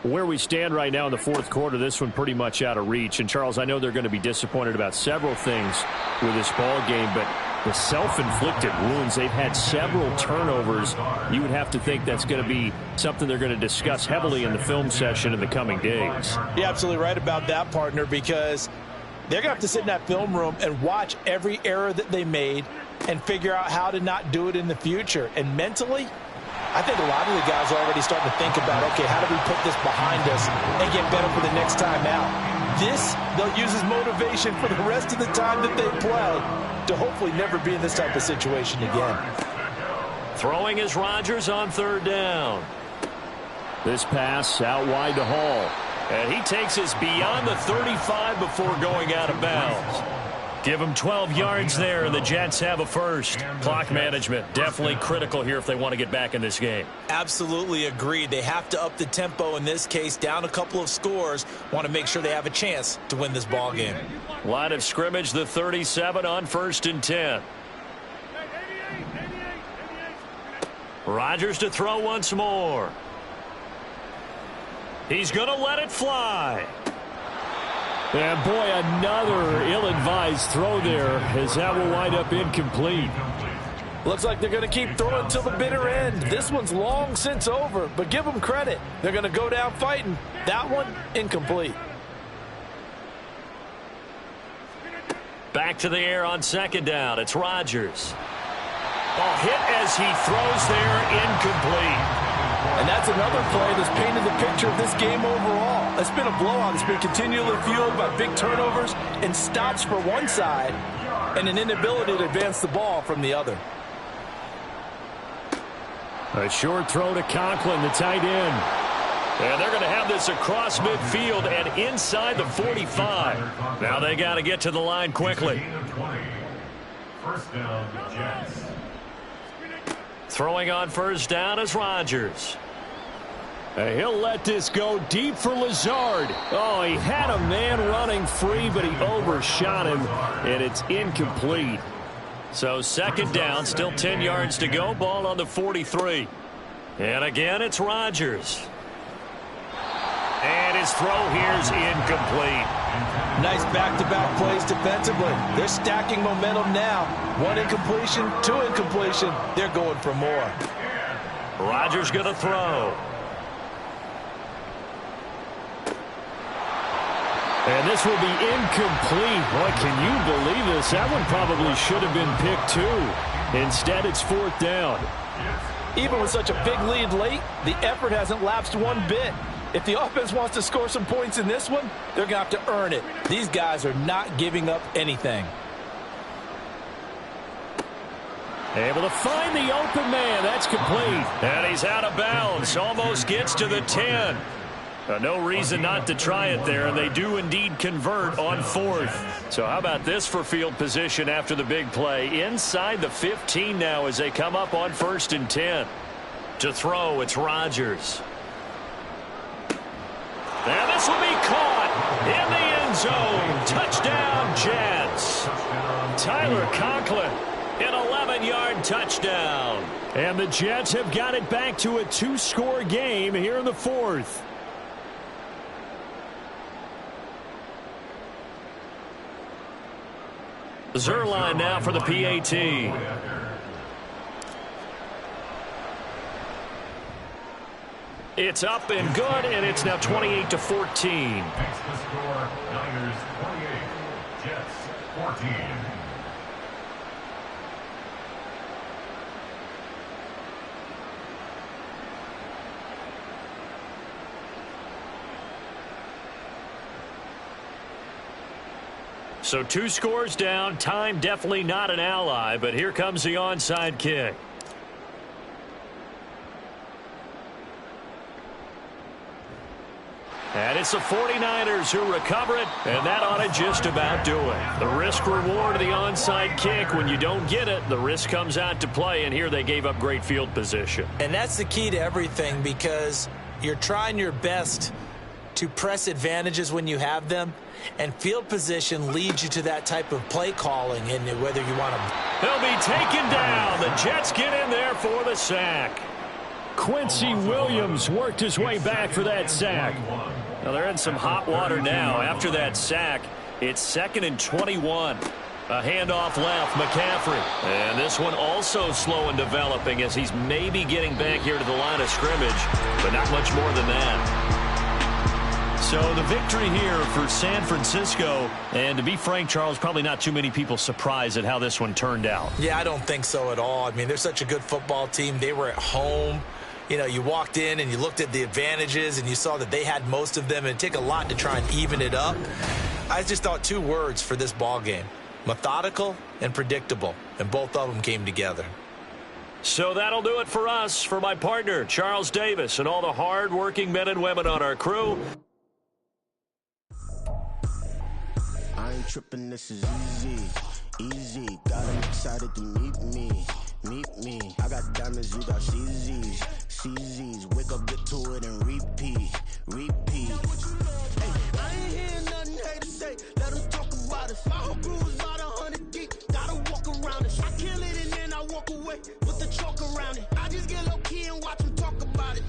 Where we stand right now in the fourth quarter, this one pretty much out of reach. And, Charles, I know they're going to be disappointed about several things with this ball game, but the self-inflicted wounds, they've had several turnovers. You would have to think that's going to be something they're going to discuss heavily in the film session in the coming days. You're absolutely right about that, partner, because they're going to have to sit in that film room and watch every error that they made and figure out how to not do it in the future. And mentally, I think a lot of the guys are already starting to think about, okay, how do we put this behind us and get better for the next time out? This, they'll use as motivation for the rest of the time that they play to hopefully never be in this type of situation again. Throwing is Rodgers on third down. This pass out wide to Hall. And he takes us beyond the 35 before going out of bounds. Give them 12 yards there, and the Jets have a first. Clock management, definitely critical here if they want to get back in this game. Absolutely agreed. They have to up the tempo in this case, down a couple of scores. Want to make sure they have a chance to win this ball game. Line of scrimmage, the 37 on 1st and 10. Rodgers to throw once more. He's going to let it fly. And boy, another ill-advised throw there, as that will wind up incomplete. Looks like they're going to keep throwing till the bitter end. This one's long since over, but give them credit. They're going to go down fighting. That one, incomplete. Back to the air on second down. It's Rodgers. Ball hit as he throws there, incomplete. And that's another play that's painted the picture of this game overall. It's been a blowout. It's been continually fueled by big turnovers and stops for one side and an inability to advance the ball from the other. A short throw to Conklin, the tight end. And they're going to have this across midfield and inside the 45. Now they got to get to the line quickly. First down, Jets. Throwing on first down is Rodgers. He'll let this go deep for Lazard. Oh, he had a man running free, but he overshot him, and it's incomplete. So second down, still 10 yards to go. Ball on the 43. And again, it's Rodgers. And his throw here's incomplete. Nice back-to-back plays defensively. They're stacking momentum now. One incompletion, two incompletion. They're going for more. Rodgers going to throw. And this will be incomplete. Boy, can you believe this? That one probably should have been picked too. Instead, it's fourth down. Even with such a big lead late, the effort hasn't lapsed one bit. If the offense wants to score some points in this one, they're going to have to earn it. These guys are not giving up anything. Able to find the open man. That's complete. And he's out of bounds. Almost gets to the 10. No reason not to try it there, and they do indeed convert on fourth. So how about this for field position after the big play? Inside the 15 now as they come up on 1st and 10. To throw, it's Rodgers. And this will be caught in the end zone. Touchdown, Jets. Tyler Conklin, an 11-yard touchdown. And the Jets have got it back to a 2-score game here in the fourth. Zuerlein now for the PAT. It's up and good, and it's now 28-14. Makes the score Niners 28, Jets 14. So 2 scores down. Time definitely not an ally, but here comes the onside kick. And it's the 49ers who recover it, and that ought to just about do it. The risk-reward of the onside kick, when you don't get it, the risk comes out to play, and here they gave up great field position. And that's the key to everything, because you're trying your best to press advantages when you have them, and field position leads you to that type of play calling, and whether you want to. He'll be taken down. The Jets get in there for the sack. Quincy Williams worked his way back for that sack. Now they're in some hot water now. After that sack, it's 2nd and 21. A handoff left, McCaffrey. And this one also slow in developing as he's maybe getting back here to the line of scrimmage, but not much more than that. So the victory here for San Francisco, and to be frank, Charles, probably not too many people surprised at how this one turned out. Yeah, I don't think so at all. I mean, they're such a good football team. They were at home. You know, you walked in and you looked at the advantages and you saw that they had most of them, and it'd take a lot to try and even it up. I just thought 2 words for this ball game: methodical and predictable, and both of them came together. So that'll do it for us. For my partner, Charles Davis, and all the hard-working men and women on our crew, I ain't tripping, this is easy, easy. Got them excited to meet me. I got diamonds, you got CZs. Wake up, get to it, and repeat. Hey, I ain't hearing nothing haters say. Let them talk about it. My whole crew is about 100 deep. Gotta walk around it. I kill it and then I walk away with the chalk around it. I just get low key and watch them talk about it.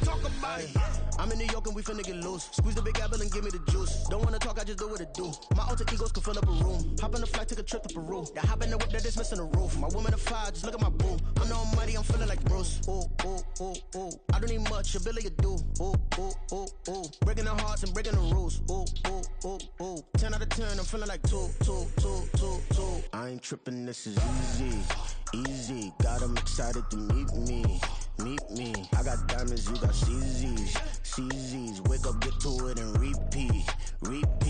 I'm in New York and we finna get loose. Squeeze the big apple and give me the juice. Don't wanna talk, I just do what it do. My alter egos can fill up a room. Hop on the flight, take a trip to Peru. Yeah, hop in the whip that is missing the roof. My woman a fire, just look at my boo. I'm the almighty, I'm feeling like Bruce. Ooh, ooh, ooh, ooh. I don't need much, ability to do. Ooh, ooh, ooh, ooh. Breaking the hearts and breaking the rules. Ooh, ooh, ooh, ooh. 10 out of 10, I'm feeling like 2, 2, 2, 2, 2. I ain't tripping, this is easy, easy. Got 'em excited to meet me. Meet me. I got diamonds, you got CZs. CZs. Wake up, get to it and repeat. Repeat.